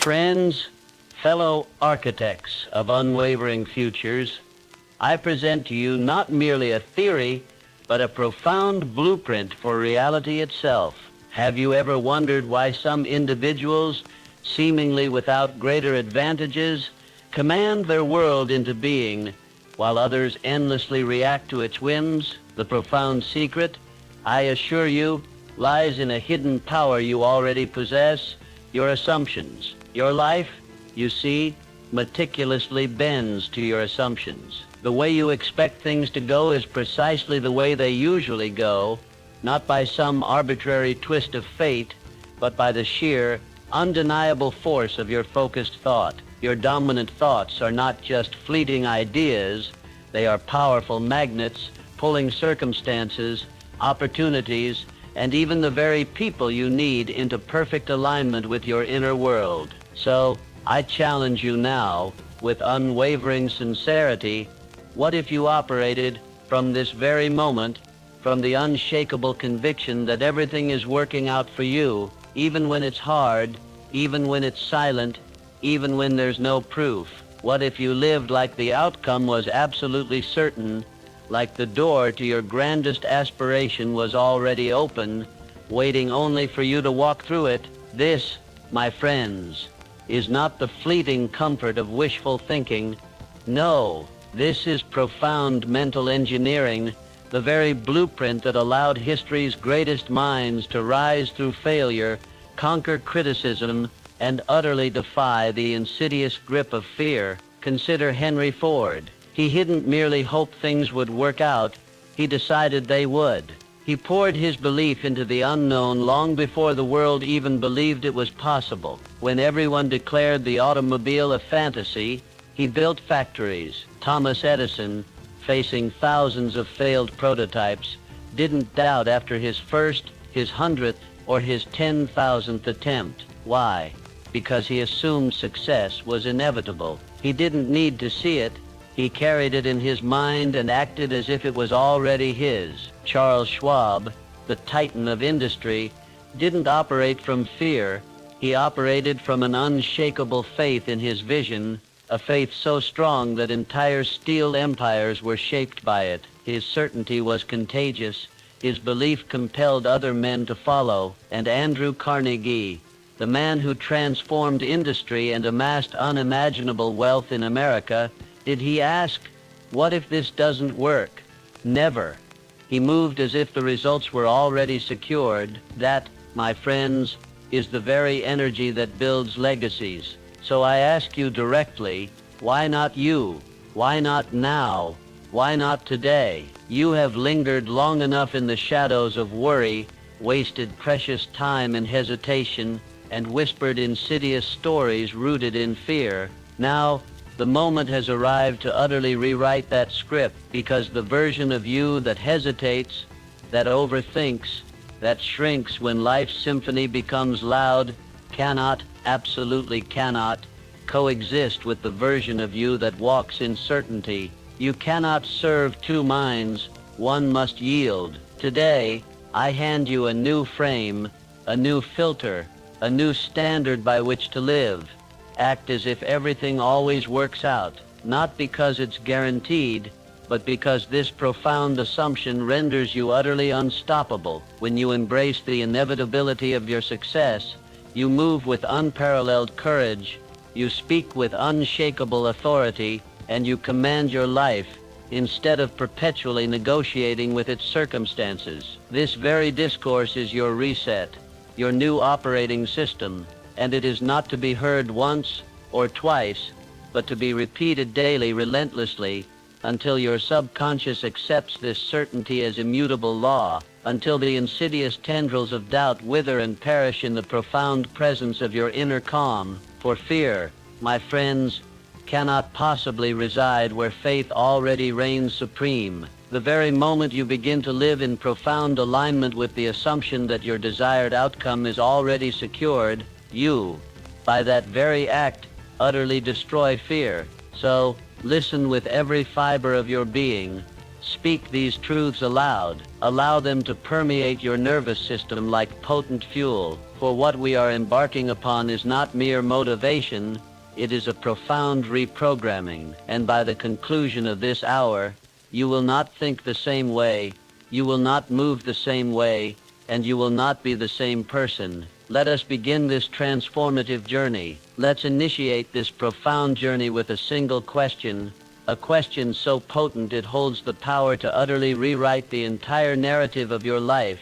friends, fellow architects of unwavering futures, I present to you not merely a theory, but a profound blueprint for reality itself. Have you ever wondered why some individuals, seemingly without greater advantages, command their world into being, while others endlessly react to its whims? The profound secret, I assure you, lies in a hidden power you already possess: your assumptions. Your life, you see, meticulously bends to your assumptions. The way you expect things to go is precisely the way they usually go, not by some arbitrary twist of fate, but by the sheer, undeniable force of your focused thought. Your dominant thoughts are not just fleeting ideas, they are powerful magnets pulling circumstances, opportunities, and even the very people you need into perfect alignment with your inner world. So, I challenge you now, with unwavering sincerity, what if you operated from this very moment, from the unshakable conviction that everything is working out for you, even when it's hard, even when it's silent, even when there's no proof? What if you lived like the outcome was absolutely certain, like the door to your grandest aspiration was already open, waiting only for you to walk through it? This, my friends, is not the fleeting comfort of wishful thinking. No, this is profound mental engineering, the very blueprint that allowed history's greatest minds to rise through failure, conquer criticism, and utterly defy the insidious grip of fear. Consider Henry Ford. He didn't merely hope things would work out, he decided they would. He poured his belief into the unknown long before the world even believed it was possible. When everyone declared the automobile a fantasy, he built factories. Thomas Edison, facing thousands of failed prototypes, didn't doubt after his first, his 100th, or his 10,000th attempt. Why? Because he assumed success was inevitable. He didn't need to see it. He carried it in his mind and acted as if it was already his. Charles Schwab, the titan of industry, didn't operate from fear. He operated from an unshakable faith in his vision, a faith so strong that entire steel empires were shaped by it. His certainty was contagious. His belief compelled other men to follow. And Andrew Carnegie, the man who transformed industry and amassed unimaginable wealth in America, did he ask, what if this doesn't work? Never. He moved as if the results were already secured. That, my friends, is the very energy that builds legacies. So I ask you directly, why not you? Why not now? Why not today? You have lingered long enough in the shadows of worry, wasted precious time in hesitation, and whispered insidious stories rooted in fear. Now, the moment has arrived to utterly rewrite that script, because the version of you that hesitates, that overthinks, that shrinks when life's symphony becomes loud, cannot, absolutely cannot, coexist with the version of you that walks in certainty. You cannot serve two minds, one must yield. Today, I hand you a new frame, a new filter, a new standard by which to live. Act as if everything always works out, not because it's guaranteed, but because this profound assumption renders you utterly unstoppable. When you embrace the inevitability of your success, you move with unparalleled courage, you speak with unshakable authority, and you command your life, instead of perpetually negotiating with its circumstances. This very discourse is your reset, your new operating system, and it is not to be heard once or twice, but to be repeated daily relentlessly until your subconscious accepts this certainty as immutable law, until the insidious tendrils of doubt wither and perish in the profound presence of your inner calm. For fear, my friends, cannot possibly reside where faith already reigns supreme. The very moment you begin to live in profound alignment with the assumption that your desired outcome is already secured, you, by that very act, utterly destroy fear. So, listen with every fiber of your being. Speak these truths aloud. Allow them to permeate your nervous system like potent fuel. For what we are embarking upon is not mere motivation, it is a profound reprogramming. And by the conclusion of this hour, you will not think the same way, you will not move the same way, and you will not be the same person. Let us begin this transformative journey. Let's initiate this profound journey with a single question. A question so potent it holds the power to utterly rewrite the entire narrative of your life.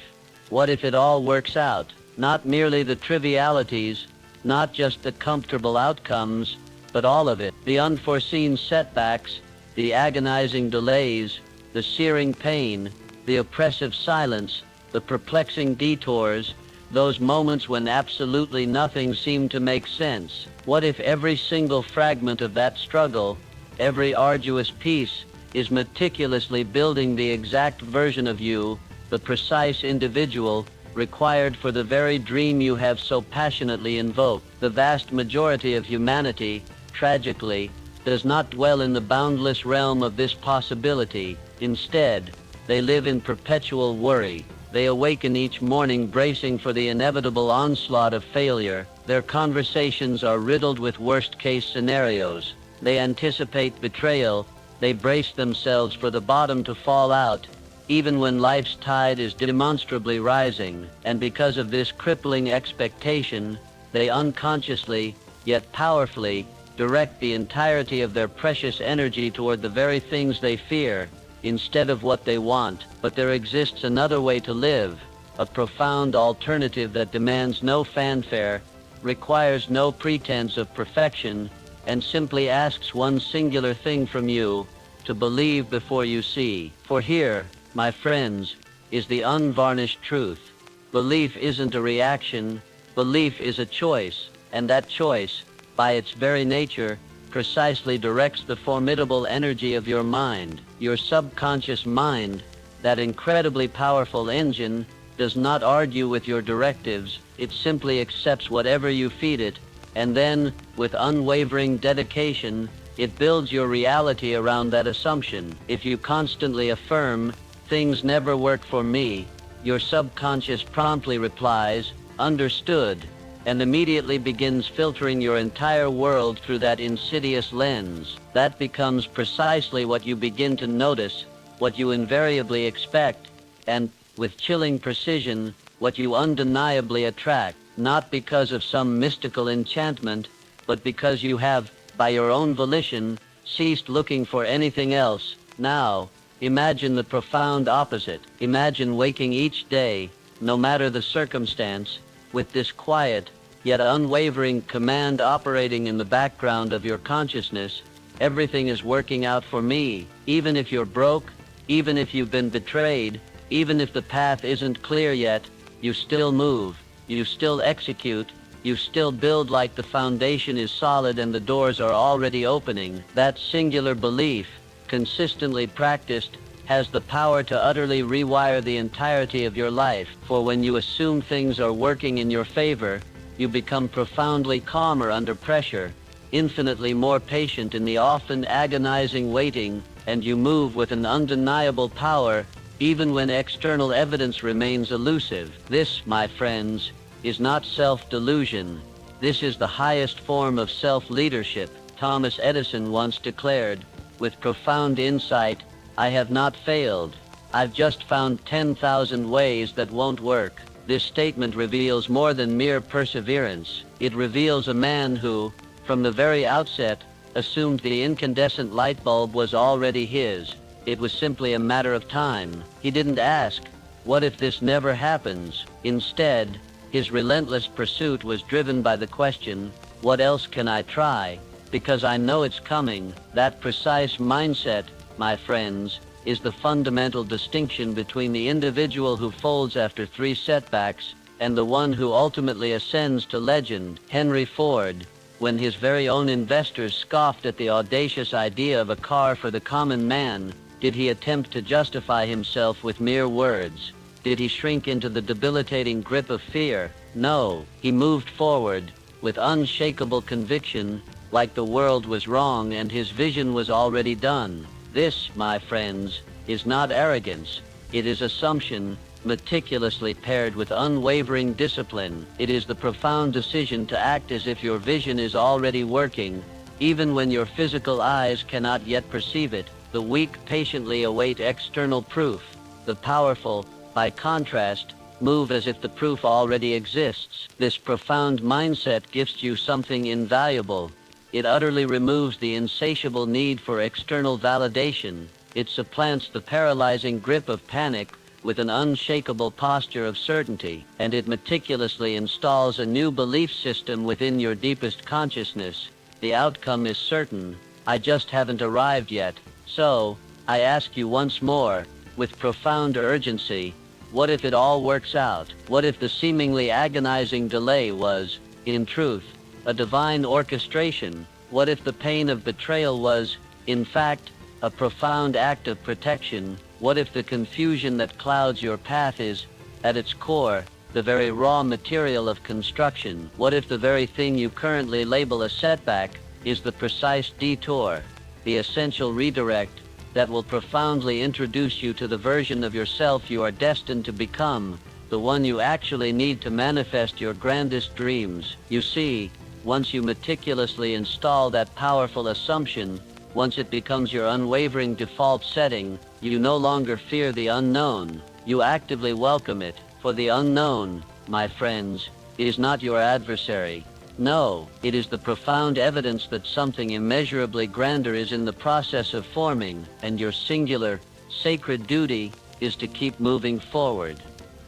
What if it all works out? Not merely the trivialities, not just the comfortable outcomes, but all of it. The unforeseen setbacks, the agonizing delays, the searing pain, the oppressive silence, the perplexing detours, those moments when absolutely nothing seemed to make sense. What if every single fragment of that struggle, every arduous piece, is meticulously building the exact version of you, the precise individual, required for the very dream you have so passionately invoked? The vast majority of humanity, tragically, does not dwell in the boundless realm of this possibility. Instead, they live in perpetual worry. They awaken each morning bracing for the inevitable onslaught of failure. Their conversations are riddled with worst-case scenarios. They anticipate betrayal. They brace themselves for the bottom to fall out, even when life's tide is demonstrably rising. And because of this crippling expectation, they unconsciously, yet powerfully, direct the entirety of their precious energy toward the very things they fear, instead of what they want. But there exists another way to live, a profound alternative that demands no fanfare, requires no pretense of perfection, and simply asks one singular thing from you: to believe before you see. For here, my friends, is the unvarnished truth. Belief isn't a reaction, belief is a choice, and that choice, by its very nature, precisely directs the formidable energy of your mind. Your subconscious mind, that incredibly powerful engine, does not argue with your directives. It simply accepts whatever you feed it, and then, with unwavering dedication, it builds your reality around that assumption. If you constantly affirm, "Things never work for me," your subconscious promptly replies, "Understood," and immediately begins filtering your entire world through that insidious lens. That becomes precisely what you begin to notice, what you invariably expect, and, with chilling precision, what you undeniably attract, not because of some mystical enchantment, but because you have, by your own volition, ceased looking for anything else. Now, imagine the profound opposite. Imagine waking each day, no matter the circumstance, with this quiet, yet unwavering command operating in the background of your consciousness: everything is working out for me. Even if you're broke, even if you've been betrayed, even if the path isn't clear yet, you still move, you still execute, you still build like the foundation is solid and the doors are already opening. That singular belief, consistently practiced, has the power to utterly rewire the entirety of your life. For when you assume things are working in your favor, you become profoundly calmer under pressure, infinitely more patient in the often agonizing waiting, and you move with an undeniable power, even when external evidence remains elusive. This, my friends, is not self-delusion. This is the highest form of self-leadership. Thomas Edison once declared, with profound insight, "I have not failed. I've just found 10,000 ways that won't work." This statement reveals more than mere perseverance. It reveals a man who, from the very outset, assumed the incandescent light bulb was already his. It was simply a matter of time. He didn't ask, "What if this never happens?" Instead, his relentless pursuit was driven by the question, "What else can I try? Because I know it's coming." That precise mindset, my friends, is the fundamental distinction between the individual who folds after 3 setbacks and the one who ultimately ascends to legend. Henry Ford, when his very own investors scoffed at the audacious idea of a car for the common man, did he attempt to justify himself with mere words? Did he shrink into the debilitating grip of fear? No, he moved forward, with unshakable conviction, like the world was wrong and his vision was already done. This, my friends, is not arrogance. It is assumption, meticulously paired with unwavering discipline. It is the profound decision to act as if your vision is already working, even when your physical eyes cannot yet perceive it. The weak patiently await external proof. The powerful, by contrast, move as if the proof already exists. This profound mindset gives you something invaluable. It utterly removes the insatiable need for external validation. It supplants the paralyzing grip of panic with an unshakable posture of certainty, and it meticulously installs a new belief system within your deepest consciousness. The outcome is certain. I just haven't arrived yet. So, I ask you once more, with profound urgency, what if it all works out? What if the seemingly agonizing delay was, in truth, a divine orchestration? What if the pain of betrayal was, in fact, a profound act of protection? What if the confusion that clouds your path is, at its core, the very raw material of construction? What if the very thing you currently label a setback is the precise detour, the essential redirect that will profoundly introduce you to the version of yourself you are destined to become, the one you actually need to manifest your grandest dreams? You see, once you meticulously install that powerful assumption, once it becomes your unwavering default setting, you no longer fear the unknown. You actively welcome it, for the unknown, my friends, is not your adversary. No, it is the profound evidence that something immeasurably grander is in the process of forming, and your singular, sacred duty is to keep moving forward,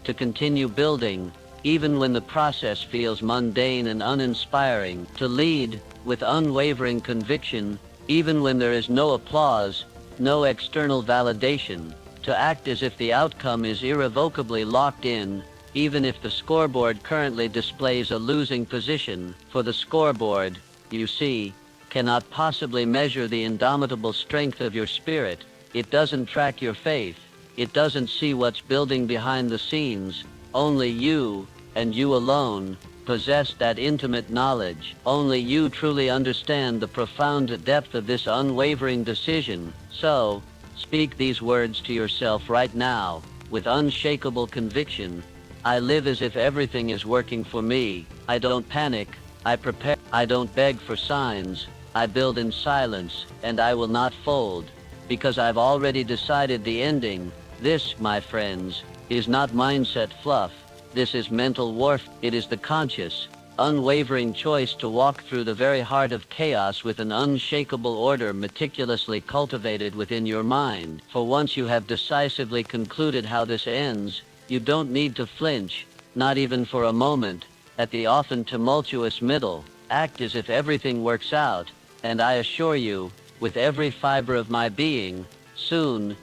to continue building, even when the process feels mundane and uninspiring, to lead with unwavering conviction, even when there is no applause, no external validation, to act as if the outcome is irrevocably locked in, even if the scoreboard currently displays a losing position. For the scoreboard, you see, cannot possibly measure the indomitable strength of your spirit. It doesn't track your faith. It doesn't see what's building behind the scenes. Only you, and you alone, possess that intimate knowledge. Only you truly understand the profound depth of this unwavering decision. So, speak these words to yourself right now, with unshakable conviction. I live as if everything is working for me. I don't panic. I prepare. I don't beg for signs. I build in silence, and I will not fold, because I've already decided the ending. This, my friends, is not mindset fluff. This is mental warfare. It is the conscious, unwavering choice to walk through the very heart of chaos with an unshakable order meticulously cultivated within your mind. For once you have decisively concluded how this ends, you don't need to flinch, not even for a moment, at the often tumultuous middle. Act as if everything works out, and I assure you, with every fiber of my being, soon,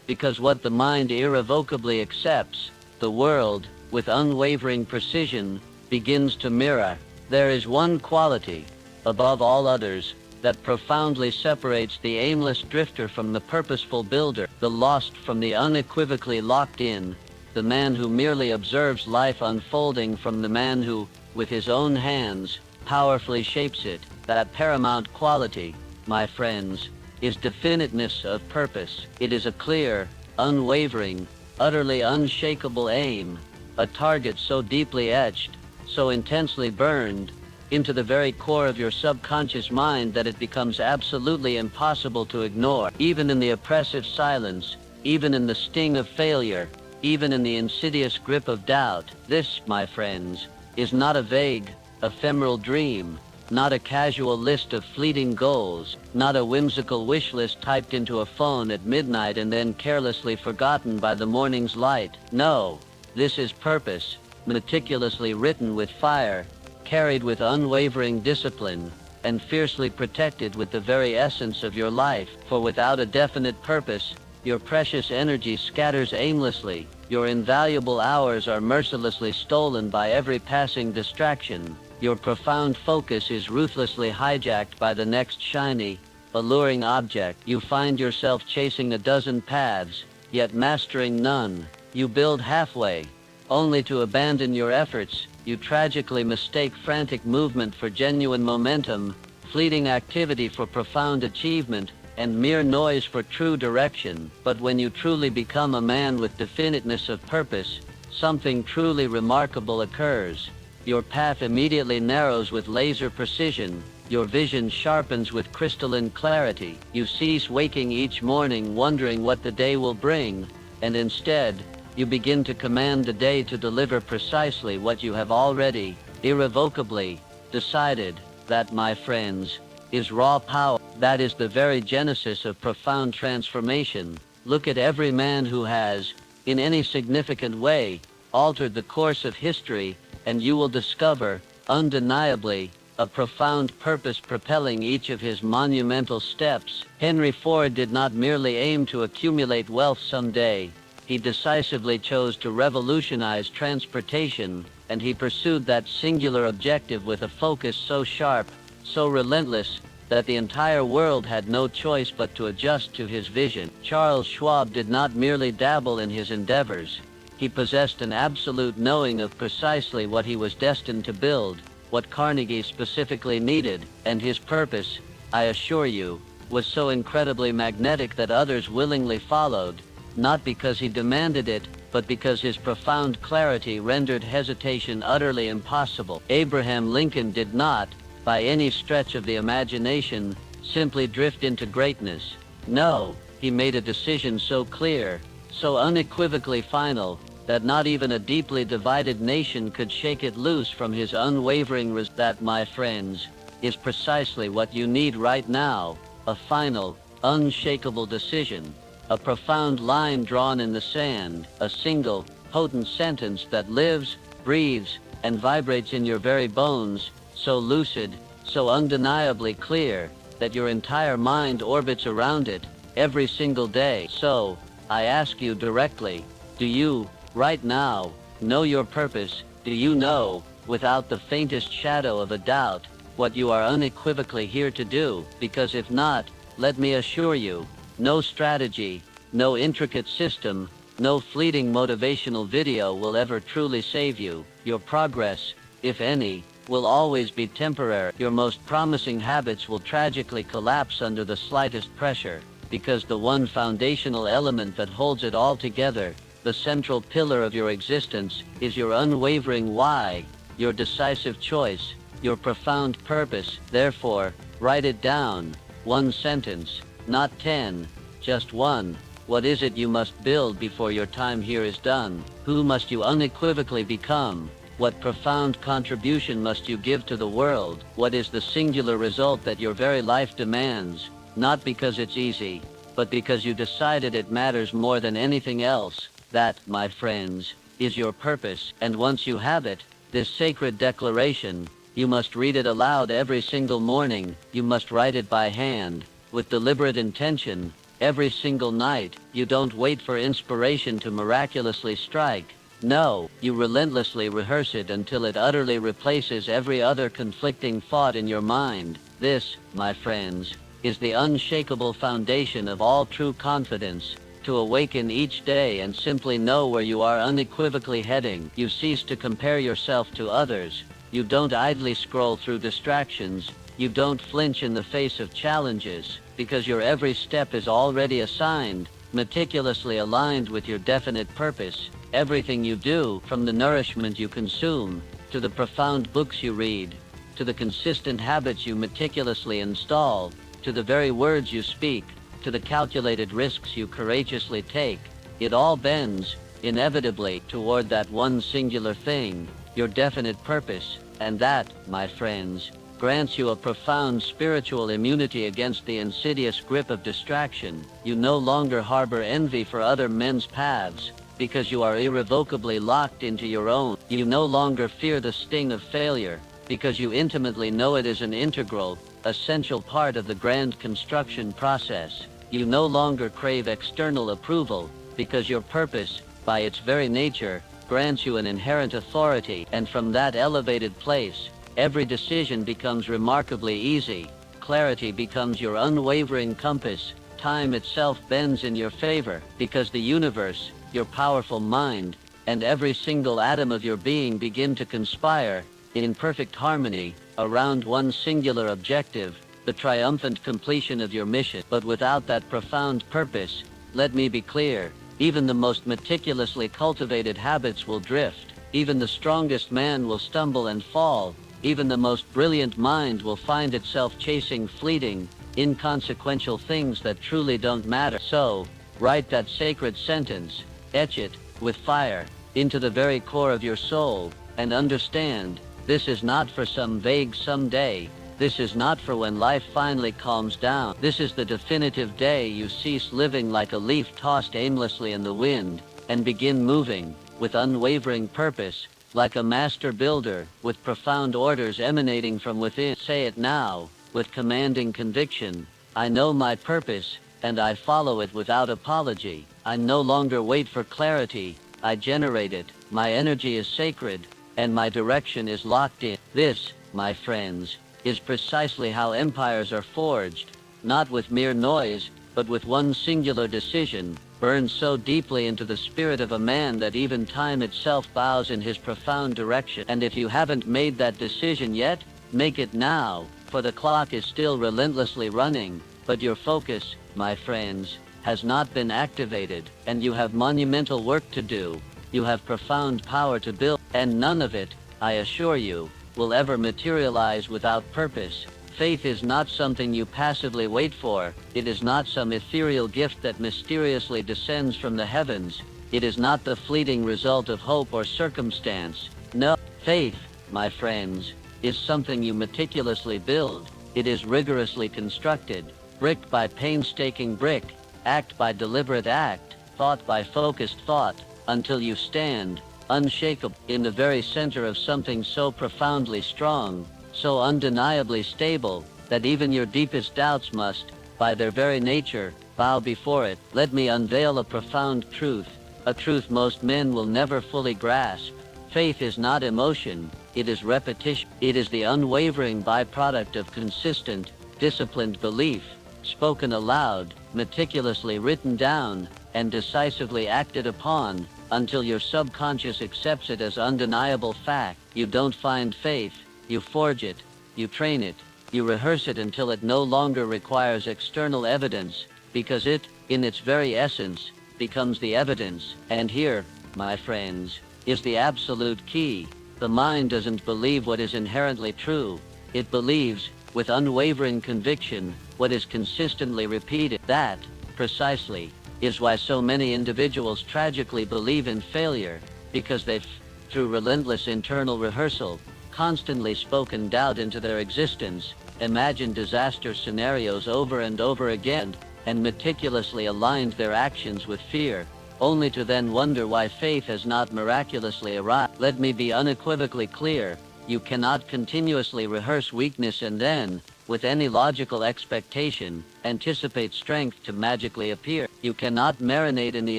because what the mind irrevocably accepts, the world, with unwavering precision, begins to mirror. There is one quality, above all others, that profoundly separates the aimless drifter from the purposeful builder, the lost from the unequivocally locked in, the man who merely observes life unfolding from the man who, with his own hands, powerfully shapes it. That paramount quality, my friends, is definiteness of purpose. It is a clear, unwavering, utterly unshakable aim, a target so deeply etched, so intensely burned, into the very core of your subconscious mind that it becomes absolutely impossible to ignore. Even in the oppressive silence, even in the sting of failure, even in the insidious grip of doubt, this, my friends, is not a vague, ephemeral dream, not a casual list of fleeting goals, not a whimsical wish list typed into a phone at midnight and then carelessly forgotten by the morning's light. No, this is purpose, meticulously written with fire, carried with unwavering discipline, and fiercely protected with the very essence of your life. For without a definite purpose, your precious energy scatters aimlessly. Your invaluable hours are mercilessly stolen by every passing distraction. Your profound focus is ruthlessly hijacked by the next shiny, alluring object. You find yourself chasing a dozen paths, yet mastering none. You build halfway, only to abandon your efforts. You tragically mistake frantic movement for genuine momentum, fleeting activity for profound achievement, and mere noise for true direction. But when you truly become a man with definiteness of purpose, something truly remarkable occurs. Your path immediately narrows with laser precision. Your vision sharpens with crystalline clarity. You cease waking each morning wondering what the day will bring, and instead, you begin to command the day to deliver precisely what you have already, irrevocably, decided. That, my friends, is raw power. That is the very genesis of profound transformation. Look at every man who has, in any significant way, altered the course of history, and you will discover, undeniably, a profound purpose propelling each of his monumental steps. Henry Ford did not merely aim to accumulate wealth someday. He decisively chose to revolutionize transportation, and he pursued that singular objective with a focus so sharp, so relentless, that the entire world had no choice but to adjust to his vision. Charles Schwab did not merely dabble in his endeavors. He possessed an absolute knowing of precisely what he was destined to build, what Carnegie specifically needed, and his purpose, I assure you, was so incredibly magnetic that others willingly followed, not because he demanded it, but because his profound clarity rendered hesitation utterly impossible. Abraham Lincoln did not, by any stretch of the imagination, simply drift into greatness. No, he made a decision so clear, so unequivocally final, that not even a deeply divided nation could shake it loose from his unwavering resolve. That, my friends, is precisely what you need right now, a final, unshakable decision, a profound line drawn in the sand, a single, potent sentence that lives, breathes, and vibrates in your very bones, so lucid, so undeniably clear, that your entire mind orbits around it, every single day. So, I ask you directly, do you, right now, know your purpose? Do you know, without the faintest shadow of a doubt, what you are unequivocally here to do? Because if not, let me assure you, no strategy, no intricate system, no fleeting motivational video will ever truly save you. Your progress, if any, will always be temporary. Your most promising habits will tragically collapse under the slightest pressure, because the one foundational element that holds it all together, the central pillar of your existence, is your unwavering why, your decisive choice, your profound purpose. Therefore, write it down. One sentence, not 10, just one. What is it you must build before your time here is done? Who must you unequivocally become? What profound contribution must you give to the world? What is the singular result that your very life demands? Not because it's easy, but because you decided it matters more than anything else. That, my friends, is your purpose. And once you have it, this sacred declaration, you must read it aloud every single morning. You must write it by hand, with deliberate intention, every single night. You don't wait for inspiration to miraculously strike. No, you relentlessly rehearse it until it utterly replaces every other conflicting thought in your mind. This, my friends, is the unshakable foundation of all true confidence. To awaken each day and simply know where you are unequivocally heading. You cease to compare yourself to others. You don't idly scroll through distractions. You don't flinch in the face of challenges, because your every step is already assigned, meticulously aligned with your definite purpose. Everything you do, from the nourishment you consume, to the profound books you read, to the consistent habits you meticulously install, to the very words you speak, to the calculated risks you courageously take, it all bends, inevitably, toward that one singular thing, your definite purpose. And that, my friends, grants you a profound spiritual immunity against the insidious grip of distraction. You no longer harbor envy for other men's paths, because you are irrevocably locked into your own. You no longer fear the sting of failure, because you intimately know it is an integral, essential part of the grand construction process. You no longer crave external approval, because your purpose, by its very nature, grants you an inherent authority. And from that elevated place, every decision becomes remarkably easy. Clarity becomes your unwavering compass. Time itself bends in your favor, because the universe, your powerful mind, and every single atom of your being begin to conspire, in perfect harmony, around one singular objective, the triumphant completion of your mission. But without that profound purpose, let me be clear, even the most meticulously cultivated habits will drift. Even the strongest man will stumble and fall. Even the most brilliant mind will find itself chasing fleeting, inconsequential things that truly don't matter. So, write that sacred sentence, etch it, with fire, into the very core of your soul, and understand, this is not for some vague someday. This is not for when life finally calms down. This is the definitive day you cease living like a leaf tossed aimlessly in the wind, and begin moving, with unwavering purpose, like a master builder, with profound orders emanating from within. Say it now, with commanding conviction, I know my purpose, and I follow it without apology. I no longer wait for clarity, I generate it. My energy is sacred, and my direction is locked in. This, my friends, is precisely how empires are forged, not with mere noise, but with one singular decision, burned so deeply into the spirit of a man that even time itself bows in his profound direction. And if you haven't made that decision yet, make it now, for the clock is still relentlessly running, but your focus, my friends, has not been activated, and you have monumental work to do. You have profound power to build, and none of it, I assure you, will ever materialize without purpose. Faith is not something you passively wait for. It is not some ethereal gift that mysteriously descends from the heavens. It is not the fleeting result of hope or circumstance. No, faith, my friends, is something you meticulously build. It is rigorously constructed, brick by painstaking brick, act by deliberate act, thought by focused thought, until you stand, unshakable, in the very center of something so profoundly strong, so undeniably stable, that even your deepest doubts must, by their very nature, bow before it. Let me unveil a profound truth, a truth most men will never fully grasp. Faith is not emotion, it is repetition. It is the unwavering byproduct of consistent, disciplined belief, spoken aloud, meticulously written down, and decisively acted upon, until your subconscious accepts it as undeniable fact. You don't find faith, you forge it, you train it, you rehearse it until it no longer requires external evidence, because it, in its very essence, becomes the evidence. And here, my friends, is the absolute key. The mind doesn't believe what is inherently true. It believes, with unwavering conviction, what is consistently repeated. That, precisely, is why so many individuals tragically believe in failure, because they've, through relentless internal rehearsal, constantly spoken doubt into their existence, imagined disaster scenarios over and over again, and meticulously aligned their actions with fear, only to then wonder why faith has not miraculously arrived. Let me be unequivocally clear, you cannot continuously rehearse weakness and then, with any logical expectation, anticipate strength to magically appear. You cannot marinate in the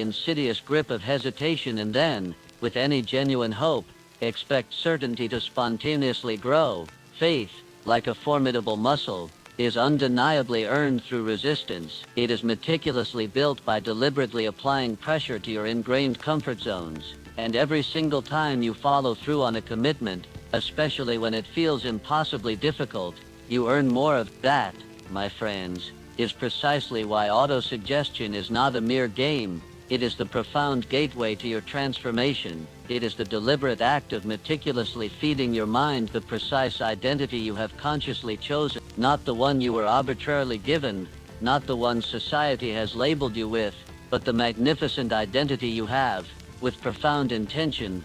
insidious grip of hesitation and then, with any genuine hope, expect certainty to spontaneously grow. Faith, like a formidable muscle, is undeniably earned through resistance. It is meticulously built by deliberately applying pressure to your ingrained comfort zones. And every single time you follow through on a commitment, especially when it feels impossibly difficult, you earn more of that, my friends, is precisely why autosuggestion is not a mere game. It is the profound gateway to your transformation. It is the deliberate act of meticulously feeding your mind the precise identity you have consciously chosen, not the one you were arbitrarily given, not the one society has labeled you with, but the magnificent identity you have, with profound intention.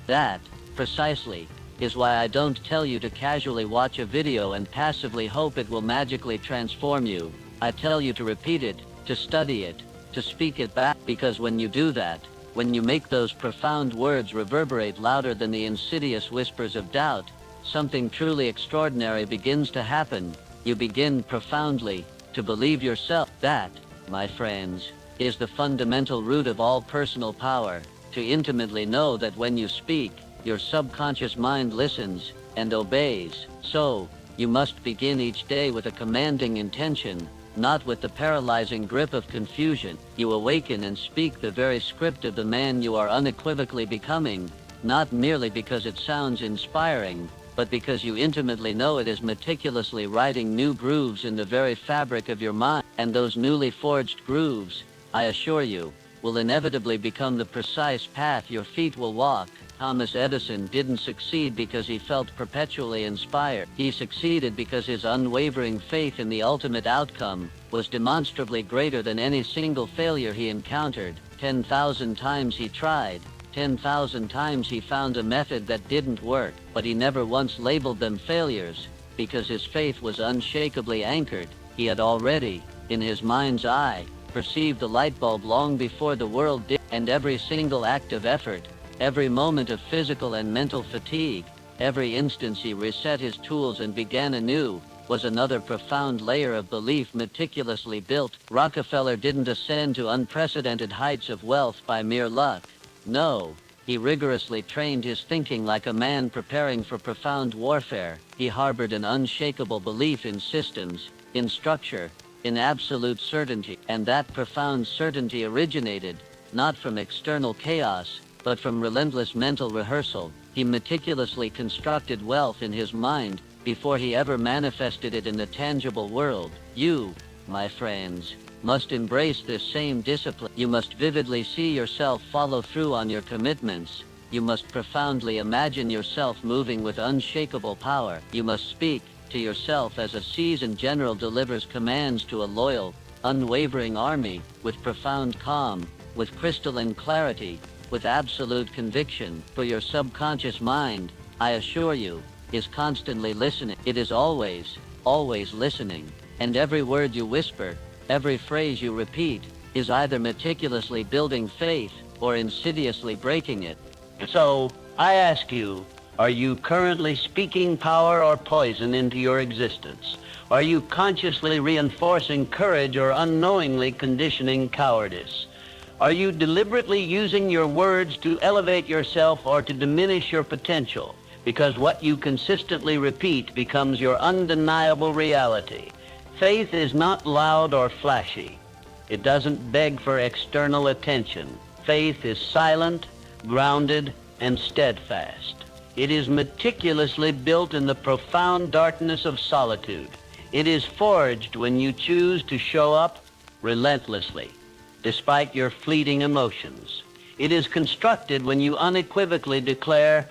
That, precisely, is why I don't tell you to casually watch a video and passively hope it will magically transform you. I tell you to repeat it, to study it, to speak it back, because when you do that, when you make those profound words reverberate louder than the insidious whispers of doubt, something truly extraordinary begins to happen. You begin profoundly to believe yourself. That, my friends, is the fundamental root of all personal power, to intimately know that when you speak, your subconscious mind listens and obeys. So, you must begin each day with a commanding intention, not with the paralyzing grip of confusion. You awaken and speak the very script of the man you are unequivocally becoming, not merely because it sounds inspiring, but because you intimately know it is meticulously writing new grooves in the very fabric of your mind. And those newly forged grooves, I assure you, will inevitably become the precise path your feet will walk. Thomas Edison didn't succeed because he felt perpetually inspired. He succeeded because his unwavering faith in the ultimate outcome was demonstrably greater than any single failure he encountered. 10,000 times he tried. 10,000 times he found a method that didn't work, but he never once labeled them failures, because his faith was unshakably anchored. He had already, in his mind's eye, perceived the light bulb long before the world did, and every single act of effort, every moment of physical and mental fatigue, every instance he reset his tools and began anew, was another profound layer of belief meticulously built. Rockefeller didn't ascend to unprecedented heights of wealth by mere luck. No, he rigorously trained his thinking like a man preparing for profound warfare. He harbored an unshakable belief in systems, in structure, in absolute certainty, and that profound certainty originated, not from external chaos, but from relentless mental rehearsal. He meticulously constructed wealth in his mind before he ever manifested it in the tangible world. You, my friends, must embrace this same discipline. You must vividly see yourself follow through on your commitments. You must profoundly imagine yourself moving with unshakable power. You must speak to yourself as a seasoned general delivers commands to a loyal, unwavering army, with profound calm, with crystalline clarity, with absolute conviction. For your subconscious mind, I assure you, is constantly listening. It is always, always listening. And every word you whisper, every phrase you repeat, is either meticulously building faith or insidiously breaking it. So, I ask you, are you currently speaking power or poison into your existence? Are you consciously reinforcing courage or unknowingly conditioning cowardice? Are you deliberately using your words to elevate yourself or to diminish your potential? Because what you consistently repeat becomes your undeniable reality. Faith is not loud or flashy. It doesn't beg for external attention. Faith is silent, grounded, and steadfast. It is meticulously built in the profound darkness of solitude. It is forged when you choose to show up relentlessly, despite your fleeting emotions. It is constructed when you unequivocally declare,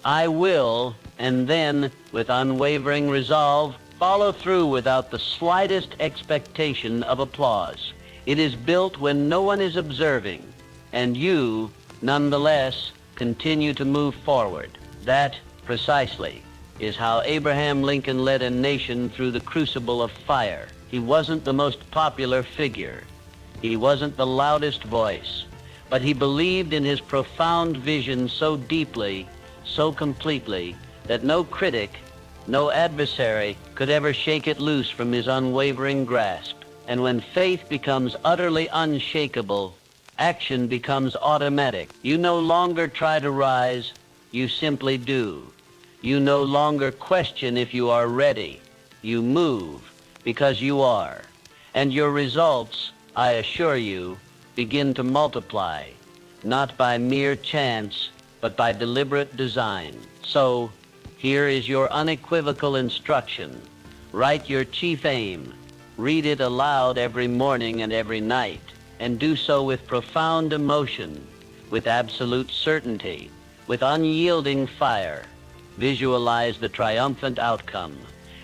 I will, and then, with unwavering resolve, follow through without the slightest expectation of applause. It is built when no one is observing, and you, nonetheless, continue to move forward. That, precisely, is how Abraham Lincoln led a nation through the crucible of fire. He wasn't the most popular figure. He wasn't the loudest voice, but he believed in his profound vision so deeply, so completely, that no critic, no adversary could ever shake it loose from his unwavering grasp. And when faith becomes utterly unshakable, action becomes automatic. You no longer try to rise, you simply do. You no longer question if you are ready. You move because you are. And your results, I assure you, begin to multiply, not by mere chance, but by deliberate design. So, here is your unequivocal instruction. Write your chief aim. Read it aloud every morning and every night, and do so with profound emotion, with absolute certainty, with unyielding fire. Visualize the triumphant outcome,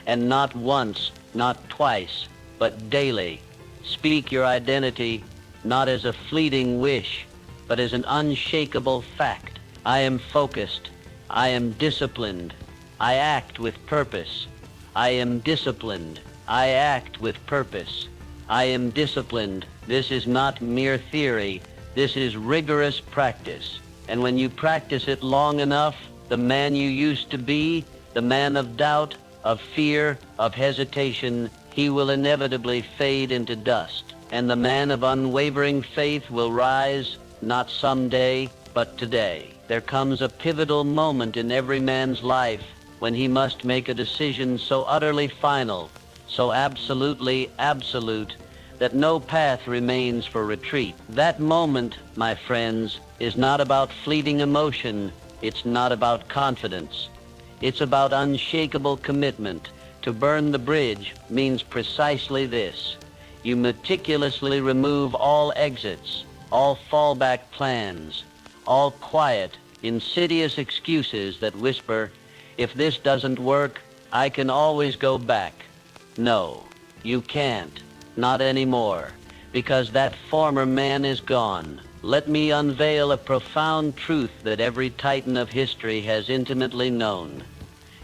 and not once, not twice, but daily. Speak your identity not as a fleeting wish, but as an unshakable fact. I am focused. I am disciplined. I act with purpose. I am disciplined. I act with purpose. I am disciplined. This is not mere theory. This is rigorous practice. And when you practice it long enough, the man you used to be, the man of doubt, of fear, of hesitation, he will inevitably fade into dust. And the man of unwavering faith will rise, not someday, but today. There comes a pivotal moment in every man's life when he must make a decision so utterly final, so absolutely absolute, that no path remains for retreat. That moment, my friends, is not about fleeting emotion. It's not about confidence. It's about unshakable commitment. To burn the bridge means precisely this. You meticulously remove all exits, all fallback plans, all quiet, insidious excuses that whisper, if this doesn't work, I can always go back. No, you can't. Not anymore. Because that former man is gone. Let me unveil a profound truth that every titan of history has intimately known.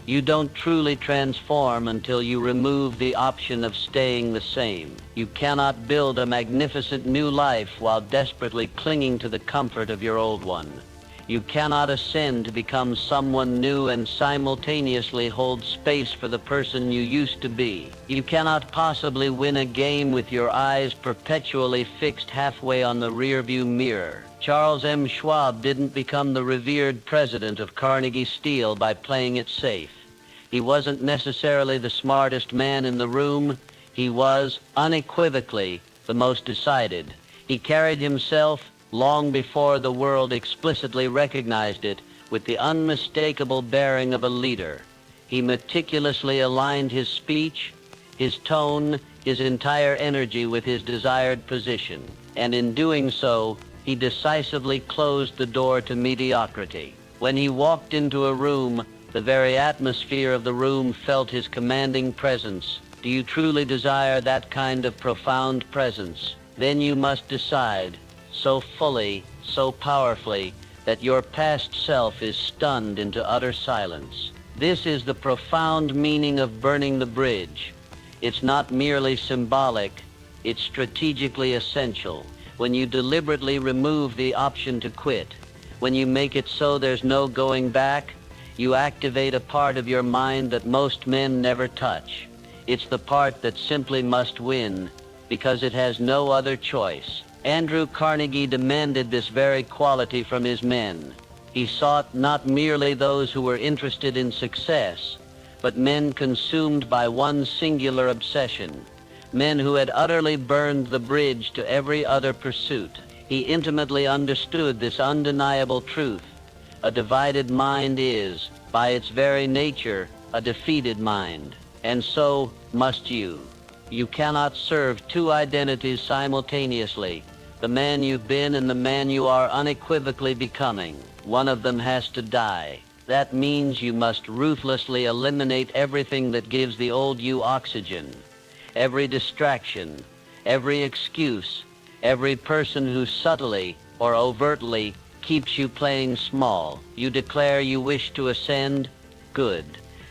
You don't truly transform until you remove the option of staying the same. You cannot build a magnificent new life while desperately clinging to the comfort of your old one. You cannot ascend to become someone new and simultaneously hold space for the person you used to be. You cannot possibly win a game with your eyes perpetually fixed halfway on the rearview mirror. Charles M. Schwab didn't become the revered president of Carnegie Steel by playing it safe. He wasn't necessarily the smartest man in the room. He was, unequivocally, the most decided. He carried himself, long before the world explicitly recognized it, with the unmistakable bearing of a leader. He meticulously aligned his speech, his tone, his entire energy with his desired position. And in doing so, he decisively closed the door to mediocrity. When he walked into a room, the very atmosphere of the room felt his commanding presence. Do you truly desire that kind of profound presence? Then you must decide, so fully, so powerfully, that your past self is stunned into utter silence. This is the profound meaning of burning the bridge. It's not merely symbolic, it's strategically essential. When you deliberately remove the option to quit, when you make it so there's no going back, you activate a part of your mind that most men never touch. It's the part that simply must win, because it has no other choice. Andrew Carnegie demanded this very quality from his men. He sought not merely those who were interested in success, but men consumed by one singular obsession, men who had utterly burned the bridge to every other pursuit. He intimately understood this undeniable truth. A divided mind is, by its very nature, a defeated mind. And so must you. You cannot serve two identities simultaneously, the man you've been and the man you are unequivocally becoming. One of them has to die. That means you must ruthlessly eliminate everything that gives the old you oxygen. Every distraction, every excuse, every person who subtly or overtly keeps you playing small. You declare you wish to ascend? Good.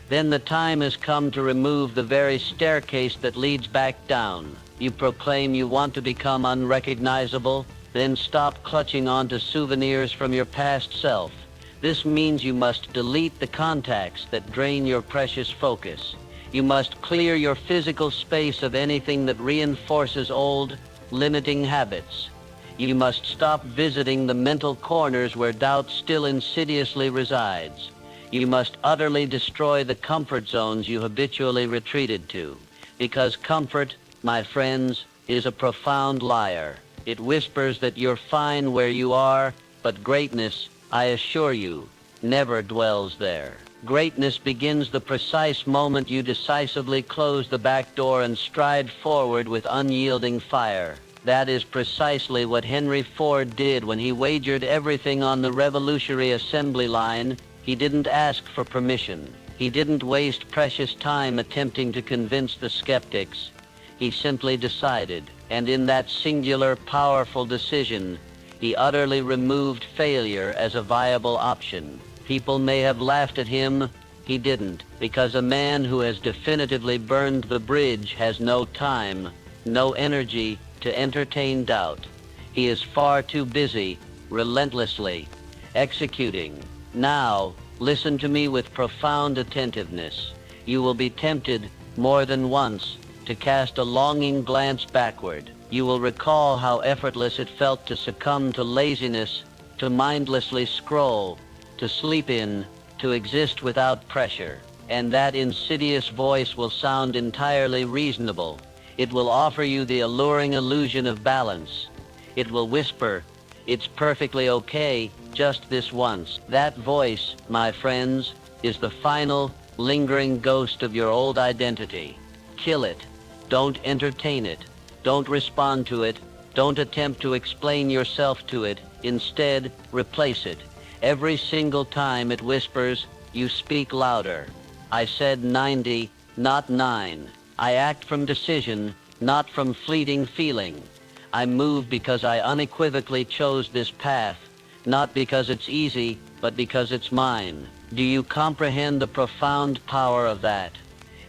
Then the time has come to remove the very staircase that leads back down. You proclaim you want to become unrecognizable? Then stop clutching on to souvenirs from your past self. This means you must delete the contacts that drain your precious focus. You must clear your physical space of anything that reinforces old, limiting habits. You must stop visiting the mental corners where doubt still insidiously resides. You must utterly destroy the comfort zones you habitually retreated to. Because comfort, my friends, is a profound liar. It whispers that you're fine where you are, but greatness, I assure you, never dwells there. Greatness begins the precise moment you decisively close the back door and stride forward with unyielding fire. That is precisely what Henry Ford did when he wagered everything on the revolutionary assembly line. He didn't ask for permission. He didn't waste precious time attempting to convince the skeptics. He simply decided, and in that singular, powerful decision, he utterly removed failure as a viable option. People may have laughed at him. He didn't, because a man who has definitively burned the bridge has no time, no energy to entertain doubt. He is far too busy, relentlessly, executing. Now, listen to me with profound attentiveness. You will be tempted, more than once, to cast a longing glance backward. You will recall how effortless it felt to succumb to laziness, to mindlessly scroll, to sleep in, to exist without pressure. And that insidious voice will sound entirely reasonable. It will offer you the alluring illusion of balance. It will whisper, "It's perfectly okay, just this once." That voice, my friends, is the final, lingering ghost of your old identity. Kill it. Don't entertain it. Don't respond to it. Don't attempt to explain yourself to it. Instead, replace it. Every single time it whispers, you speak louder. I said 90, not 9. I act from decision, not from fleeting feeling. I move because I unequivocally chose this path, not because it's easy, but because it's mine. Do you comprehend the profound power of that?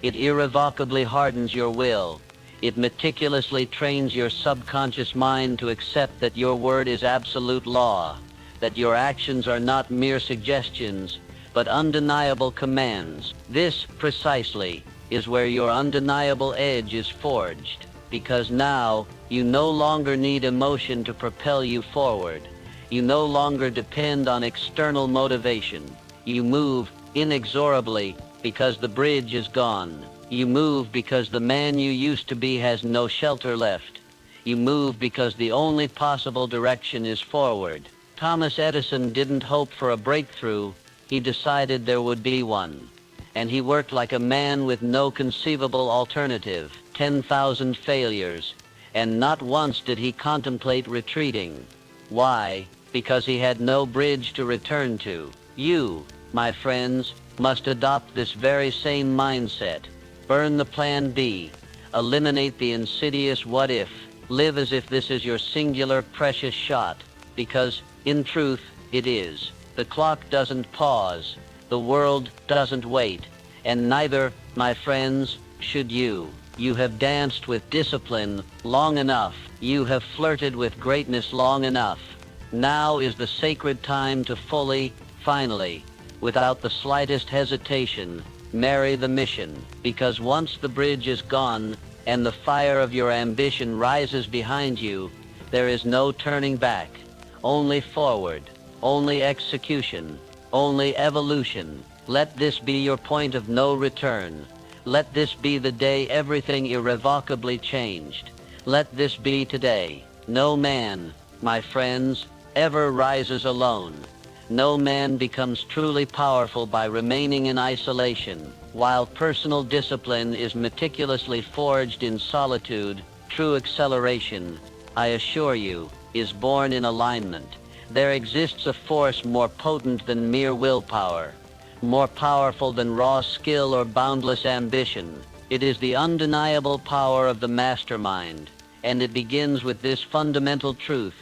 It irrevocably hardens your will. It meticulously trains your subconscious mind to accept that your word is absolute law, that your actions are not mere suggestions, but undeniable commands. This, precisely, is where your undeniable edge is forged, because now you no longer need emotion to propel you forward. You no longer depend on external motivation. You move inexorably because the bridge is gone. You move because the man you used to be has no shelter left. You move because the only possible direction is forward. Thomas Edison didn't hope for a breakthrough. He decided there would be one. And he worked like a man with no conceivable alternative. 10,000 failures. And not once did he contemplate retreating. Why? Because he had no bridge to return to. You, my friends, must adopt this very same mindset. Burn the plan B. Eliminate the insidious what if. Live as if this is your singular precious shot. Because, in truth, it is. The clock doesn't pause. The world doesn't wait. And neither, my friends, should you. You have danced with discipline long enough. You have flirted with greatness long enough. Now is the sacred time to fully, finally, without the slightest hesitation, marry the mission. Because once the bridge is gone, and the fire of your ambition rises behind you, there is no turning back. Only forward. Only execution. Only evolution. Let this be your point of no return. Let this be the day everything irrevocably changed. Let this be today. No man, my friends, ever rises alone. No man becomes truly powerful by remaining in isolation. While personal discipline is meticulously forged in solitude, true acceleration, I assure you, is born in alignment. There exists a force more potent than mere willpower, more powerful than raw skill or boundless ambition. It is the undeniable power of the mastermind, and it begins with this fundamental truth.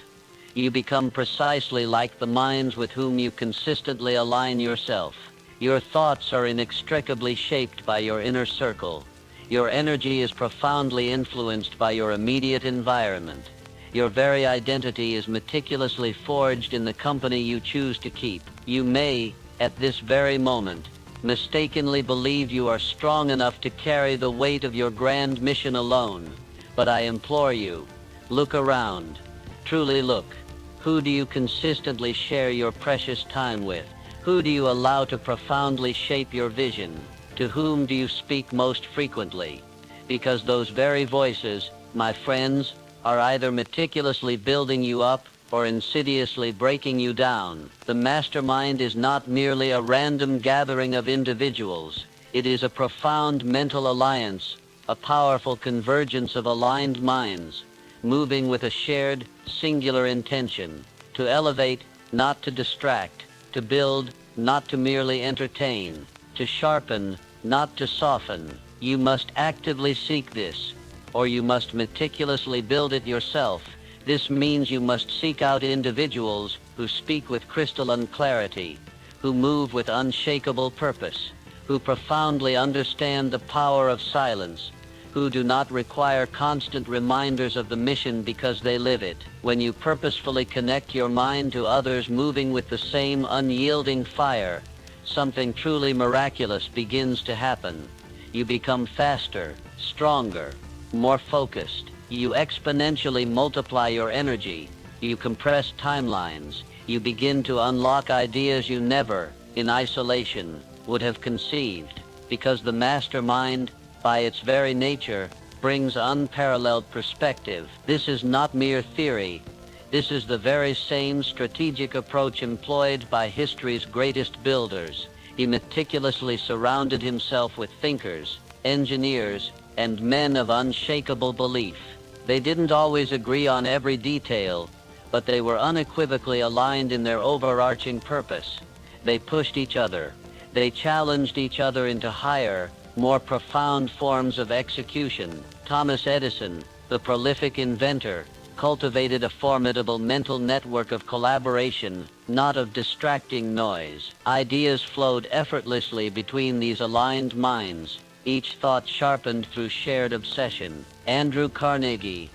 You become precisely like the minds with whom you consistently align yourself. Your thoughts are inextricably shaped by your inner circle. Your energy is profoundly influenced by your immediate environment. Your very identity is meticulously forged in the company you choose to keep. You may, at this very moment, mistakenly believe you are strong enough to carry the weight of your grand mission alone. But I implore you, look around. Truly look. Who do you consistently share your precious time with? Who do you allow to profoundly shape your vision? To whom do you speak most frequently? Because those very voices, my friends, are either meticulously building you up or insidiously breaking you down. The mastermind is not merely a random gathering of individuals. It is a profound mental alliance, a powerful convergence of aligned minds, moving with a shared, singular intention, to elevate, not to distract, to build, not to merely entertain, to sharpen, not to soften. You must actively seek this, or you must meticulously build it yourself. This means you must seek out individuals who speak with crystalline clarity, who move with unshakable purpose, who profoundly understand the power of silence, who do not require constant reminders of the mission because they live it. When you purposefully connect your mind to others moving with the same unyielding fire, something truly miraculous begins to happen. You become faster, stronger, more focused. You exponentially multiply your energy. You compress timelines. You begin to unlock ideas you never, in isolation, would have conceived, because the mastermind, by its very nature, brings unparalleled perspective. This is not mere theory. This is the very same strategic approach employed by history's greatest builders. He meticulously surrounded himself with thinkers, engineers, and men of unshakable belief. They didn't always agree on every detail, but they were unequivocally aligned in their overarching purpose. They pushed each other. They challenged each other into higher, more profound forms of execution. Thomas Edison, the prolific inventor, cultivated a formidable mental network of collaboration, not of distracting noise. Ideas flowed effortlessly between these aligned minds, each thought sharpened through shared obsession. Andrew Carnegie,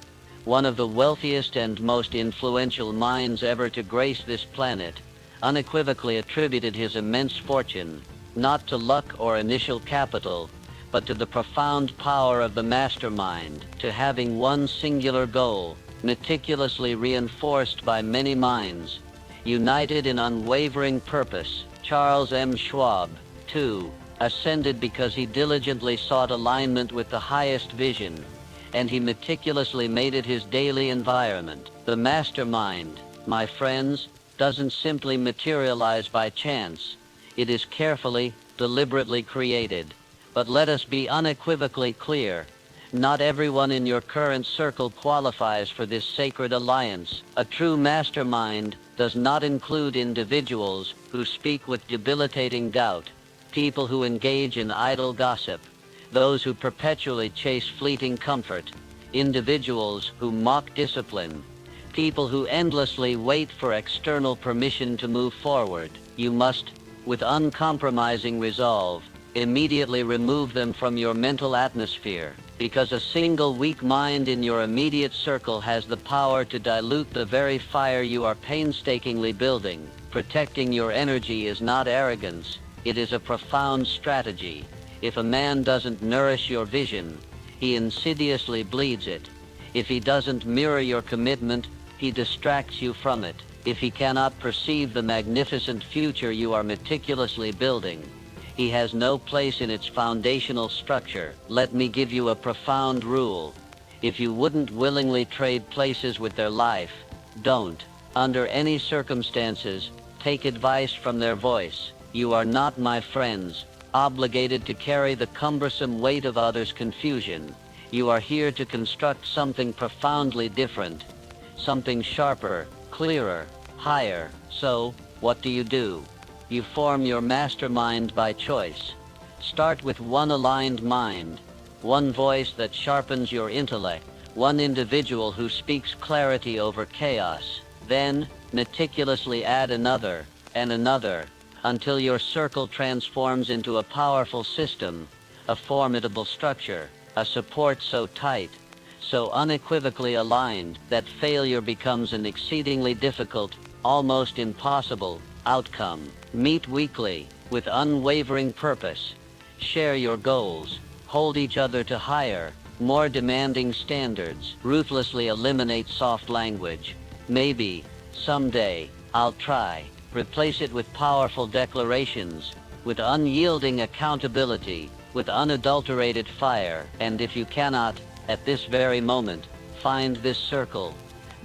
one of the wealthiest and most influential minds ever to grace this planet, unequivocally attributed his immense fortune, not to luck or initial capital, but to the profound power of the mastermind, to having one singular goal, meticulously reinforced by many minds, united in unwavering purpose. Charles M. Schwab, too, ascended because he diligently sought alignment with the highest vision, and he meticulously made it his daily environment. The mastermind, my friends, doesn't simply materialize by chance. It is carefully, deliberately created. But let us be unequivocally clear. Not everyone in your current circle qualifies for this sacred alliance. A true mastermind does not include individuals who speak with debilitating doubt, people who engage in idle gossip, those who perpetually chase fleeting comfort, individuals who mock discipline, people who endlessly wait for external permission to move forward. You must, with uncompromising resolve, immediately remove them from your mental atmosphere, because a single weak mind in your immediate circle has the power to dilute the very fire you are painstakingly building. Protecting your energy is not arrogance, it is a profound strategy. If a man doesn't nourish your vision, he insidiously bleeds it. If he doesn't mirror your commitment, he distracts you from it. If he cannot perceive the magnificent future you are meticulously building, he has no place in its foundational structure. Let me give you a profound rule. If you wouldn't willingly trade places with their life, don't. Under any circumstances, take advice from their voice. You are not, my friends, obligated to carry the cumbersome weight of others' confusion. You are here to construct something profoundly different, something sharper, clearer, higher. So, what do? You form your mastermind by choice. Start with one aligned mind, one voice that sharpens your intellect, one individual who speaks clarity over chaos. Then, meticulously add another, and another, until your circle transforms into a powerful system, a formidable structure, a support so tight, so unequivocally aligned, that failure becomes an exceedingly difficult, almost impossible, outcome. Meet weekly, with unwavering purpose. Share your goals. Hold each other to higher, more demanding standards. Ruthlessly eliminate soft language. Maybe, someday, I'll try. Replace it with powerful declarations, with unyielding accountability, with unadulterated fire. And if you cannot, at this very moment, find this circle,